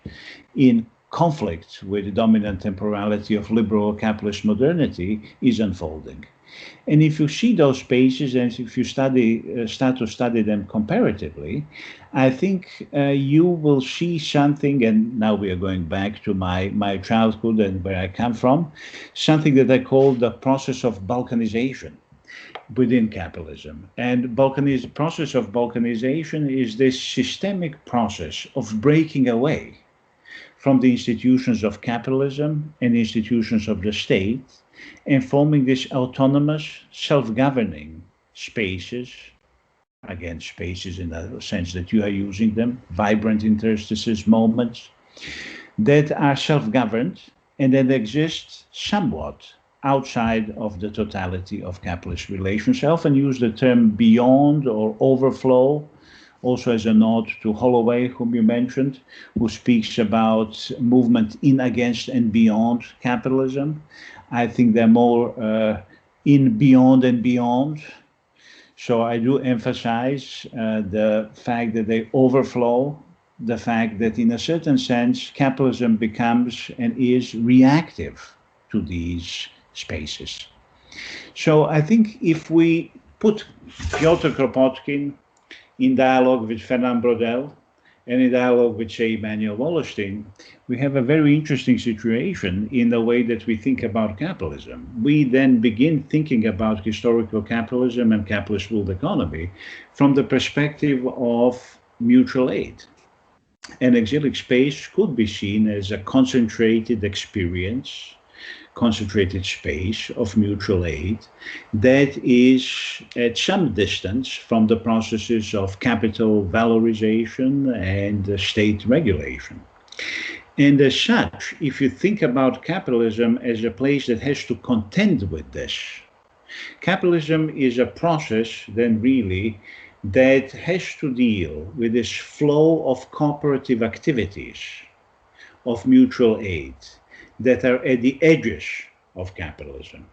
B: in conflict with the dominant temporality of liberal capitalist modernity is unfolding. And if you see those spaces and if you start to study them comparatively, I think you will see something, and now we are going back to my childhood and where I come from, something that I call the process of Balkanization within capitalism. And process of Balkanization is this systemic process of breaking away from the institutions of capitalism and institutions of the state and forming these autonomous, self-governing spaces, again, spaces in the sense that you are using them, vibrant interstices, moments, that are self-governed and that exist somewhat outside of the totality of capitalist relations. I often use the term beyond or overflow, also as a nod to Holloway, whom you mentioned, who speaks about movement in, against, and beyond capitalism. I think they're more in, beyond, and beyond. So I do emphasize the fact that they overflow, the fact that in a certain sense, capitalism becomes and is reactive to these spaces. So I think if we put Piotr Kropotkin in dialogue with Fernand Braudel and in dialogue with, say, Emanuel Wallerstein, we have a very interesting situation in the way that we think about capitalism. We then begin thinking about historical capitalism and capitalist world economy from the perspective of mutual aid. An exilic space could be seen as a concentrated experience, concentrated space of mutual aid that is at some distance from the processes of capital valorization and state regulation. And as such, if you think about capitalism as a place that has to contend with this, capitalism is a process then really that has to deal with this flow of cooperative activities of mutual aid that are at the edges of capitalism,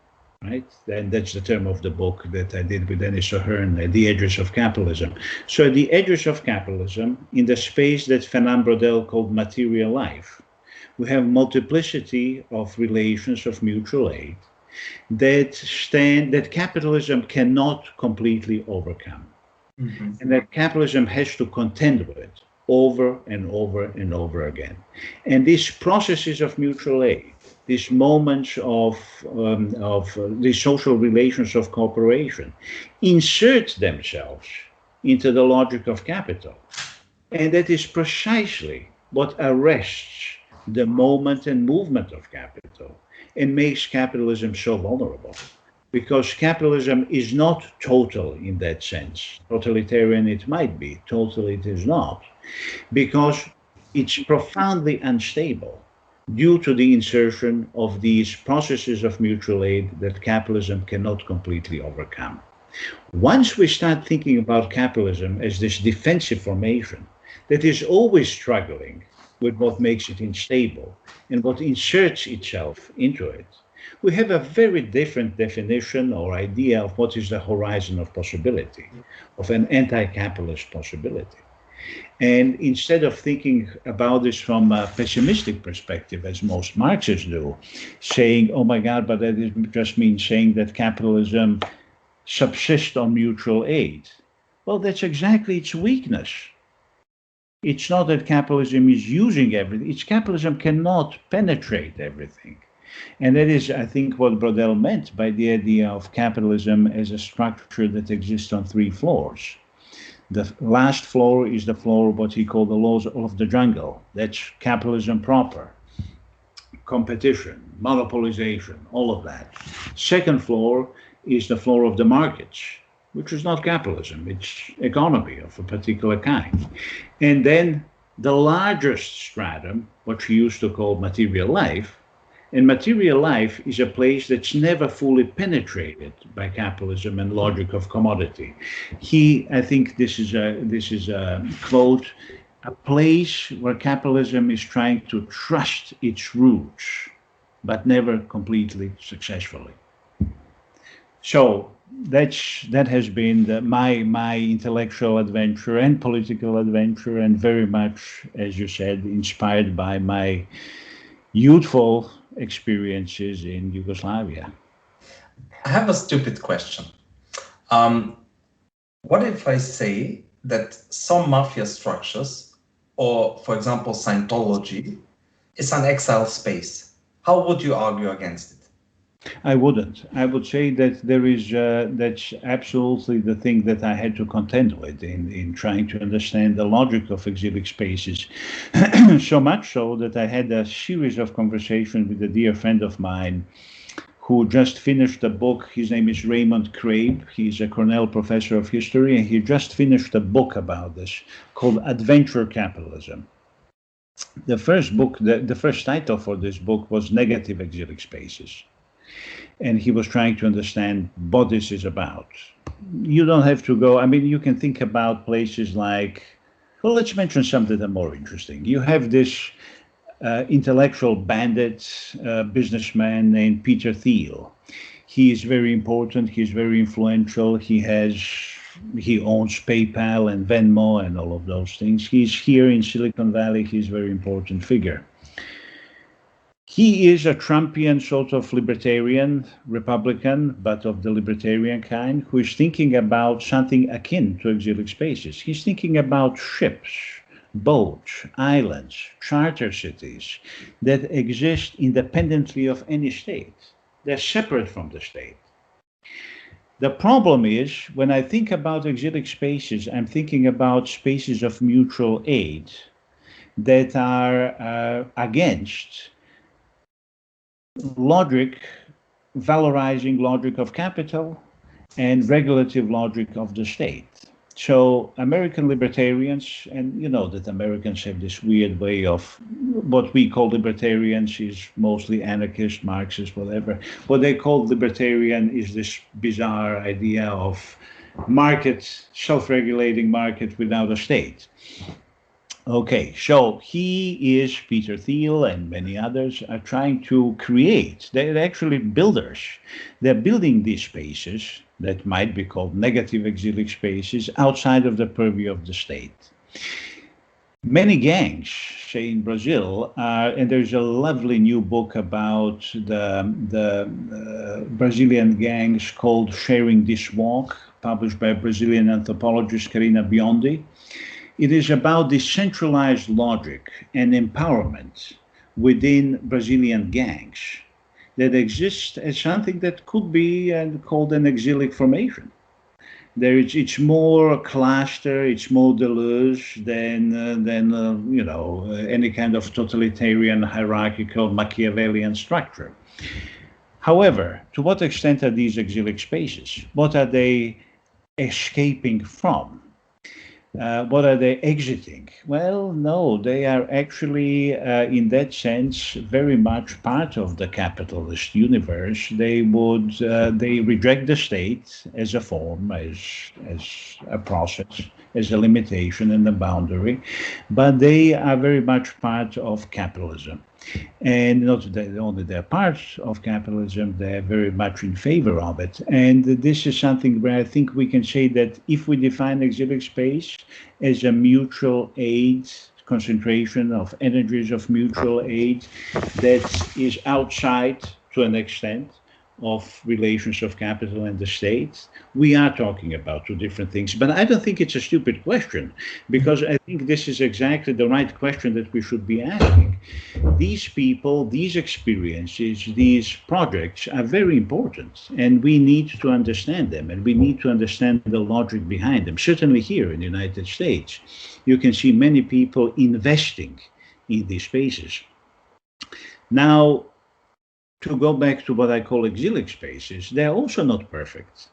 B: right? And that's the term of the book that I did with Dennis O'Hearn, at the edges of capitalism. So at the edges of capitalism, in the space that Fernand Braudel called material life, we have multiplicity of relations of mutual aid that capitalism cannot completely overcome. Mm-hmm. And that capitalism has to contend with over and over and over again. And these processes of mutual aid, these moments of these social relations of cooperation, insert themselves into the logic of capital. And that is precisely what arrests the moment and movement of capital and makes capitalism so vulnerable. Because capitalism is not total in that sense. Totalitarian it might be, total it is not. Because it's profoundly unstable due to the insertion of these processes of mutual aid that capitalism cannot completely overcome. Once we start thinking about capitalism as this defensive formation that is always struggling with what makes it unstable and what inserts itself into it, we have a very different definition or idea of what is the horizon of possibility, of an anti-capitalist possibility. And instead of thinking about this from a pessimistic perspective, as most Marxists do, saying, oh my God, but that just means saying that capitalism subsists on mutual aid. Well, that's exactly its weakness. It's not that capitalism is using everything. It's capitalism cannot penetrate everything. And that is, I think, what Braudel meant by the idea of capitalism as a structure that exists on three floors. The last floor is the floor of what he called the laws of the jungle. That's capitalism proper. Competition, monopolization, all of that. Second floor is the floor of the markets, which is not capitalism, it's economy of a particular kind. And then the largest stratum, what she used to call material life, and material life is a place that's never fully penetrated by capitalism and logic of commodity. I think this is a quote, a place where capitalism is trying to trust its roots, but never completely successfully. So that has been my intellectual adventure and political adventure, and very much, as you said, inspired by my youthful experiences in Yugoslavia.
A: I have a stupid question. What if I say that some mafia structures, or for example, Scientology, is an exile space? How would you argue against it?
B: I wouldn't. I would say that that's absolutely the thing that I had to contend with in trying to understand the logic of exilic spaces. So much so that I had a series of conversations with a dear friend of mine who just finished a book. His name is Raymond Crabe. He's a Cornell professor of history, and he just finished a book about this called Adventure Capitalism. The first book, the first title for this book was Negative Exilic Spaces. And he was trying to understand what this is about. You don't have to go, I mean, you can think about places like, well, let's mention something that more interesting. You have this intellectual bandit businessman named Peter Thiel. He is very important, he's very influential, he owns PayPal and Venmo and all of those things. He's here in Silicon Valley, he's a very important figure. He is a Trumpian sort of libertarian Republican, but of the libertarian kind, who is thinking about something akin to exilic spaces. He's thinking about ships, boats, islands, charter cities that exist independently of any state. They're separate from the state. The problem is, when I think about exilic spaces, I'm thinking about spaces of mutual aid that are against logic, valorizing logic of capital and regulative logic of the state. So American libertarians, and you know that Americans have this weird way of, what we call libertarians is mostly anarchist, Marxist, whatever. What they call libertarian is this bizarre idea of market, self-regulating market without a state. Okay, so he is, Peter Thiel and many others are trying to create, they're actually builders. They're building these spaces that might be called negative exilic spaces outside of the purview of the state. Many gangs, say in Brazil, and there's a lovely new book about the Brazilian gangs called Sharing This Walk, published by Brazilian anthropologist Carina Biondi. It is about decentralized logic and empowerment within Brazilian gangs that exists as something that could be called an exilic formation. It's more cluster, it's more Deleuze than any kind of totalitarian, hierarchical, Machiavellian structure. However, to what extent are these exilic spaces? What are they escaping from? What are they exiting? Well, no, they are actually, in that sense, very much part of the capitalist universe. They reject the state as a form, as a process, as a limitation and a boundary, but they are very much part of capitalism. And not only they're part of capitalism, they're very much in favor of it. And this is something where I think we can say that if we define exilic space as a mutual aid, concentration of energies of mutual aid that is outside, to an extent, of relations of capital and the state, we are talking about two different things. But I don't think it's a stupid question, because I think this is exactly the right question that we should be asking. These people, these experiences, these projects are very important, and we need to understand them, and we need to understand the logic behind them. Certainly here in the United States, you can see many people investing in these spaces. Now, to go back to what I call exilic spaces, they're also not perfect.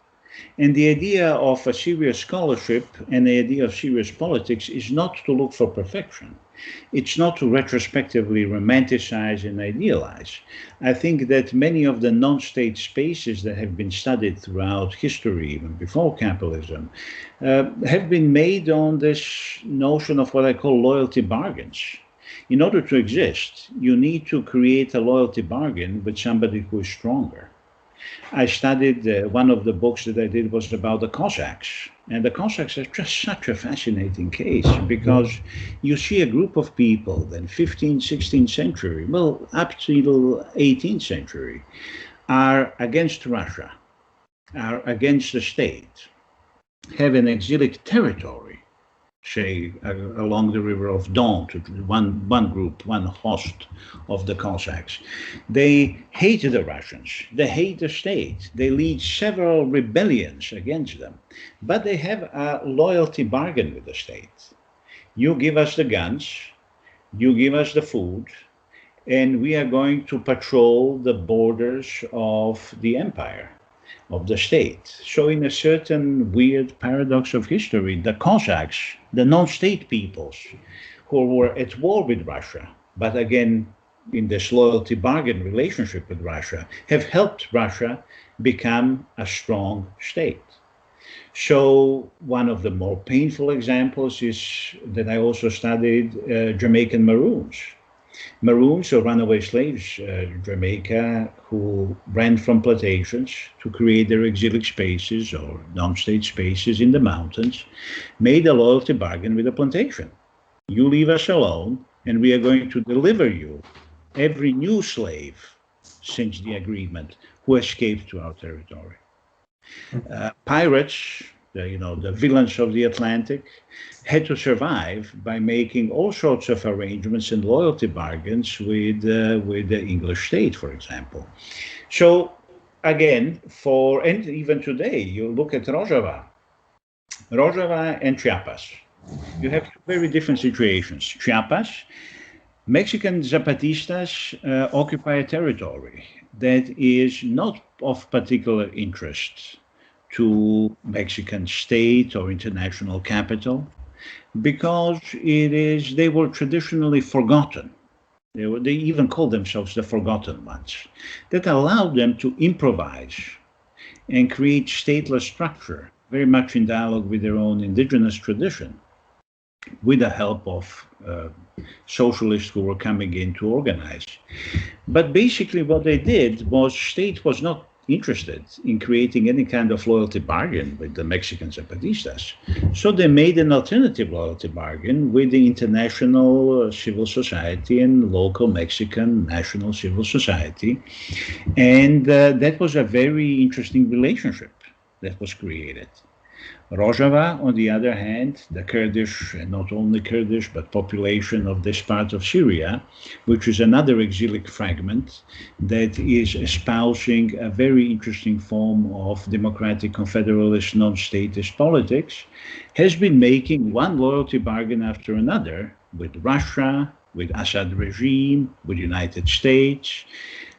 B: And the idea of a serious scholarship and the idea of serious politics is not to look for perfection. It's not to retrospectively romanticize and idealize. I think that many of the non-state spaces that have been studied throughout history, even before capitalism, have been made on this notion of what I call loyalty bargains. In order to exist, you need to create a loyalty bargain with somebody who is stronger. I studied, one of the books that I did was about the Cossacks. And the Cossacks are just such a fascinating case because you see a group of people in 15th, 16th century, well, up to 18th century, are against Russia, are against the state, have an exilic territory, say, along the river of Don, to one group, one host of the Cossacks. They hate the Russians, they hate the state, they lead several rebellions against them, but they have a loyalty bargain with the state. You give us the guns, you give us the food, and we are going to patrol the borders of the empire, of the state. So in a certain weird paradox of history, the Cossacks, the non-state peoples who were at war with Russia, but again, in this loyalty bargain relationship with Russia, have helped Russia become a strong state. So one of the more painful examples is that I also studied Jamaican Maroons. Maroons or runaway slaves, Jamaica, who ran from plantations to create their exilic spaces or non-state spaces in the mountains, made a loyalty bargain with the plantation. You leave us alone, and we are going to deliver you every new slave since the agreement who escaped to our territory. Pirates, the villains of the Atlantic, had to survive by making all sorts of arrangements and loyalty bargains with the English state, for example. So again, and even today, you look at Rojava and Chiapas. You have two very different situations. Chiapas, Mexican Zapatistas occupy a territory that is not of particular interest to Mexican state or international capital, because they were traditionally forgotten. They even called themselves the forgotten ones. That allowed them to improvise and create stateless structure, very much in dialogue with their own indigenous tradition, with the help of socialists who were coming in to organize. But basically what they did was, state was not interested in creating any kind of loyalty bargain with the Mexican Zapatistas. So they made an alternative loyalty bargain with the international civil society and local Mexican national civil society. And that was a very interesting relationship that was created. Rojava, on the other hand, the Kurdish, and not only Kurdish, but population of this part of Syria, which is another exilic fragment that is espousing a very interesting form of democratic confederalist non-statist politics, has been making one loyalty bargain after another with Russia, with Assad regime, with the United States.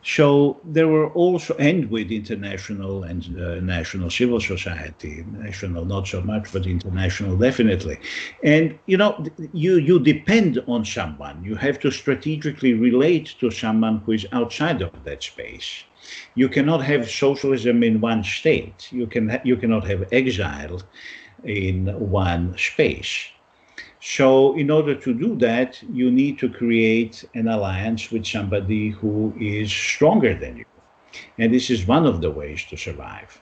B: So there were also, and with international and national civil society, national not so much, but international definitely. And you depend on someone. You have to strategically relate to someone who is outside of that space. You cannot have socialism in one state. You cannot have exile in one space. So in order to do that, you need to create an alliance with somebody who is stronger than you. And this is one of the ways to survive.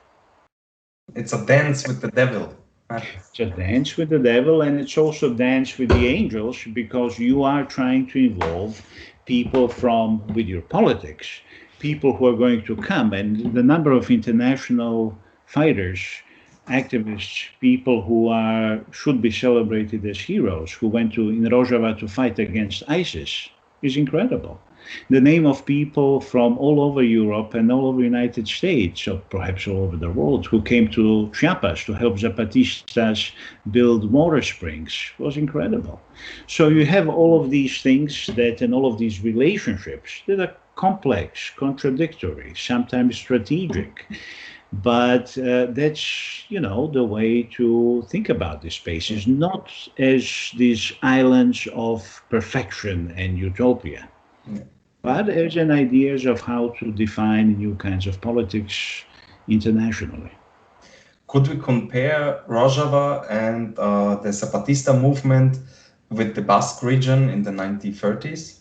A: It's a dance with the devil.
B: It's a dance with the devil, and it's also a dance with the angels, because you are trying to involve people with your politics, people who are going to come. And the number of international fighters, activists, people who should be celebrated as heroes, who went in Rojava to fight against ISIS, is incredible. The name of people from all over Europe and all over the United States, or perhaps all over the world, who came to Chiapas to help Zapatistas build water springs was incredible. So you have all of these things that, and all of these relationships that are complex, contradictory, sometimes strategic. But that's, the way to think about these spaces, not as these islands of perfection and utopia, but as an ideas of how to define new kinds of politics internationally.
A: Could we compare Rojava and the Zapatista movement with the Basque region in the 1930s?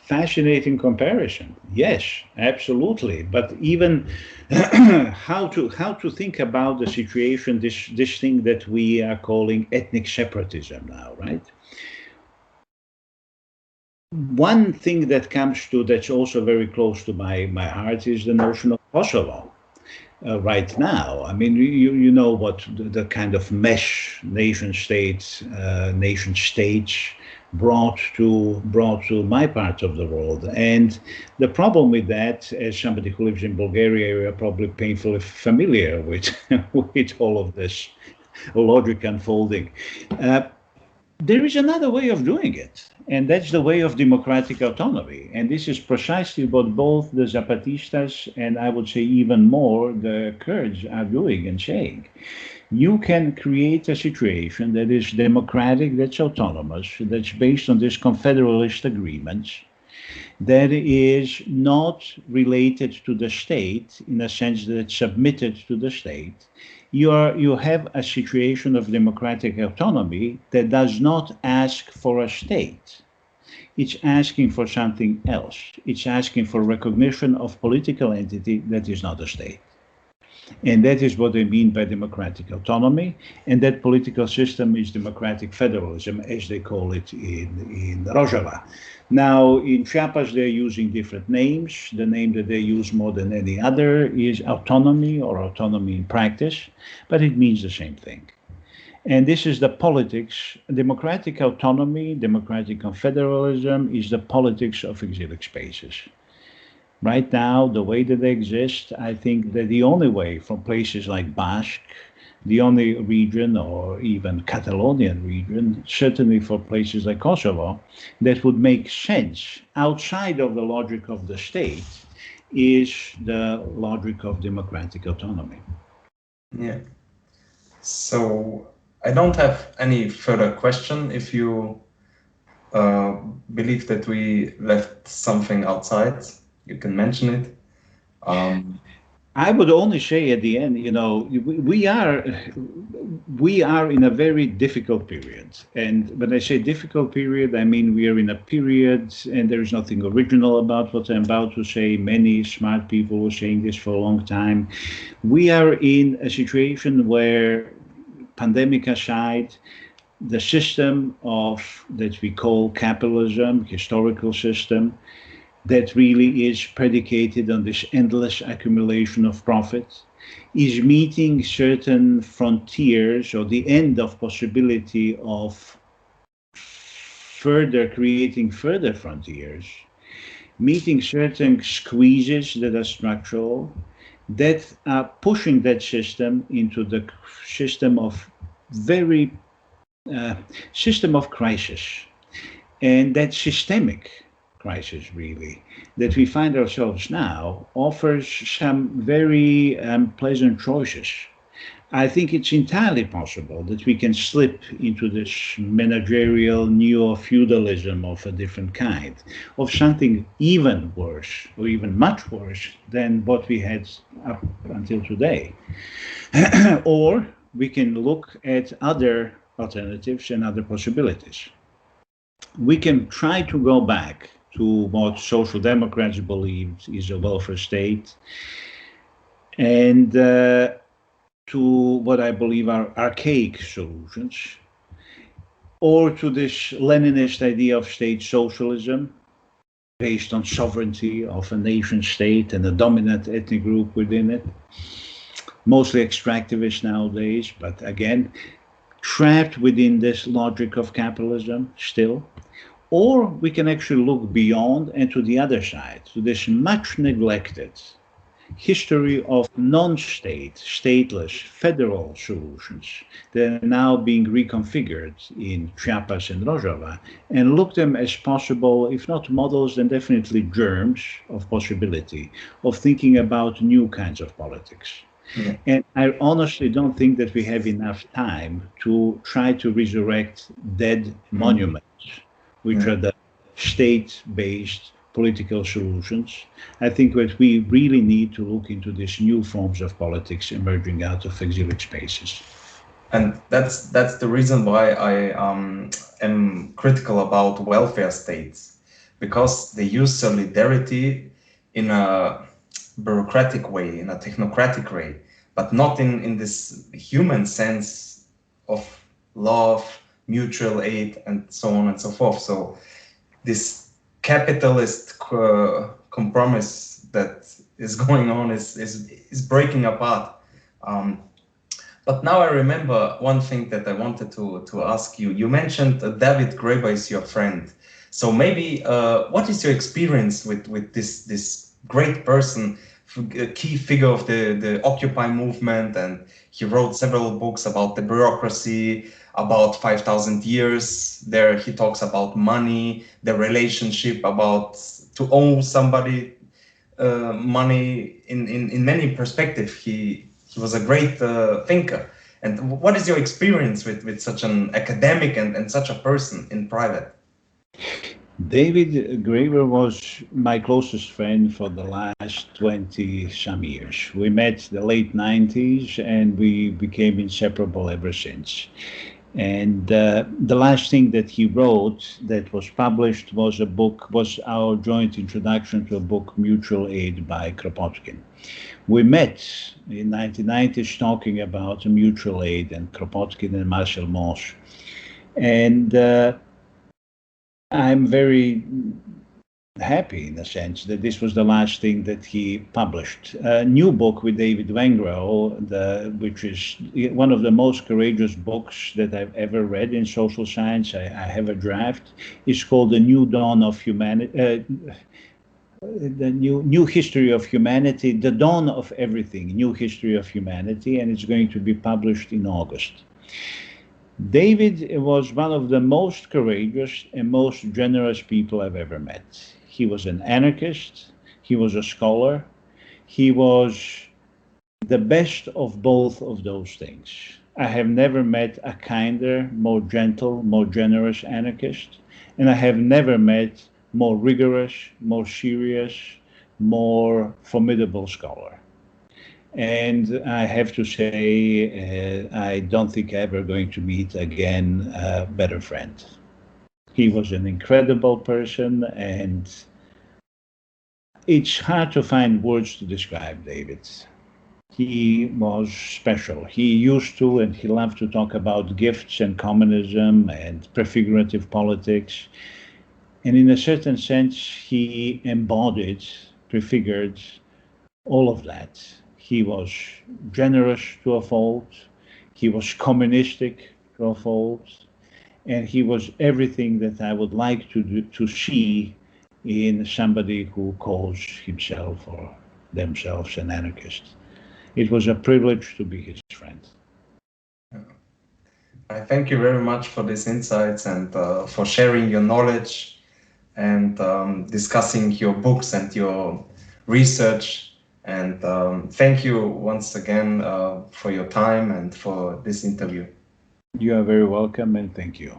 B: Fascinating comparison. Yes, absolutely. But even how to think about the situation, this thing that we are calling ethnic separatism now, right? One thing that comes to that's also very close to my heart is the notion of Kosovo. Right now, I mean, you know what the kind of mesh nation states brought to my part of the world. And the problem with that, as somebody who lives in Bulgaria, you are probably painfully familiar with with all of this logic unfolding. There is another way of doing it, and that's the way of democratic autonomy. And this is precisely what both the Zapatistas and I would say even more the Kurds are doing and saying. You can create a situation that is democratic, that's autonomous, that's based on these confederalist agreements, that is not related to the state in a sense that it's submitted to the state. You have a situation of democratic autonomy that does not ask for a state. It's asking for something else. It's asking for recognition of political entity that is not a state. And that is what they mean by democratic autonomy. And that political system is democratic federalism, as they call it in Rojava. Now, in Chiapas, they're using different names. The name that they use more than any other is autonomy or autonomy in practice, but it means the same thing. And this is the politics. Democratic autonomy, democratic confederalism is the politics of exilic spaces. Right now, the way that they exist, I think that the only way from places like Basque, the only region, or even Catalonian region, certainly for places like Kosovo, that would make sense outside of the logic of the state is the logic of democratic autonomy.
A: Yeah. So I don't have any further question. If you believe that we left something outside, you can mention it.
B: I would only say at the end, we are in a very difficult period. And when I say difficult period, I mean we are in a period, and there is nothing original about what I'm about to say. Many smart people were saying this for a long time. We are in a situation where, pandemic aside, the system that we call capitalism, historical system, that really is predicated on this endless accumulation of profit, is meeting certain frontiers or the end of possibility of creating further frontiers, meeting certain squeezes that are structural, that are pushing that system into the system of system of crisis. And that systemic crisis, really, that we find ourselves now offers some very pleasant choices. I think it's entirely possible that we can slip into this managerial neo-feudalism of a different kind, of something even worse, or even much worse than what we had up until today. Or we can look at other alternatives and other possibilities. We can try to go back to what social democrats believed is a welfare state, and to what I believe are archaic solutions, or to this Leninist idea of state socialism based on sovereignty of a nation state and a dominant ethnic group within it, mostly extractivist nowadays, but again, trapped within this logic of capitalism still. Or we can actually look beyond and to the other side, to this much neglected history of non-state, stateless, federal solutions that are now being reconfigured in Chiapas and Rojava, and look them as possible, if not models, then definitely germs of possibility of thinking about new kinds of politics. Yeah. And I honestly don't think that we have enough time to try to resurrect dead monuments, which are the state-based political solutions. I think that we really need to look into these new forms of politics emerging out of exilic spaces.
A: And that's the reason why I am critical about welfare states, because they use solidarity in a bureaucratic way, in a technocratic way, but not in this human sense of love, mutual aid, and so on and so forth. So this capitalist compromise that is going on is breaking apart. But now I remember one thing that I wanted to ask you. You mentioned David Graeber is your friend. So maybe what is your experience with this great person, a key figure of the Occupy movement, and he wrote several books about the bureaucracy, about 5,000 years. There he talks about money, the relationship, about to owe somebody money in many perspectives. He was a great thinker. And what is your experience with such an academic and such a person in private?
B: David Graeber was my closest friend for the last 20-some years. We met the late 90s and we became inseparable ever since. And the last thing that he wrote that was published was our joint introduction to a book, Mutual Aid by Kropotkin. We met in 1990s talking about mutual aid and Kropotkin and Marcel Mauss. And I'm very happy, in a sense, that this was the last thing that he published. A new book with David Wengrow, which is one of the most courageous books that I've ever read in social science. I have a draft. It's called The New Dawn of Humanity, the new history of humanity, the dawn of everything, new history of humanity, and it's going to be published in August. David was one of the most courageous and most generous people I've ever met. He was an anarchist, he was a scholar, he was the best of both of those things. I have never met a kinder, more gentle, more generous anarchist, and I have never met more rigorous, more serious, more formidable scholar. And I have to say, I don't think I'm ever going to meet again a better friend. He was an incredible person, and it's hard to find words to describe David. He was special. He used to, and he loved to talk about gifts and communism and prefigurative politics. And in a certain sense, he embodied, prefigured all of that. He was generous to a fault, he was communistic to a fault, and he was everything that I would like to see in somebody who calls himself or themselves an anarchist. It was a privilege to be his friend.
A: I thank you very much for these insights and for sharing your knowledge and discussing your books and your research. And thank you once again for your time and for this interview.
B: You are very welcome, and thank you.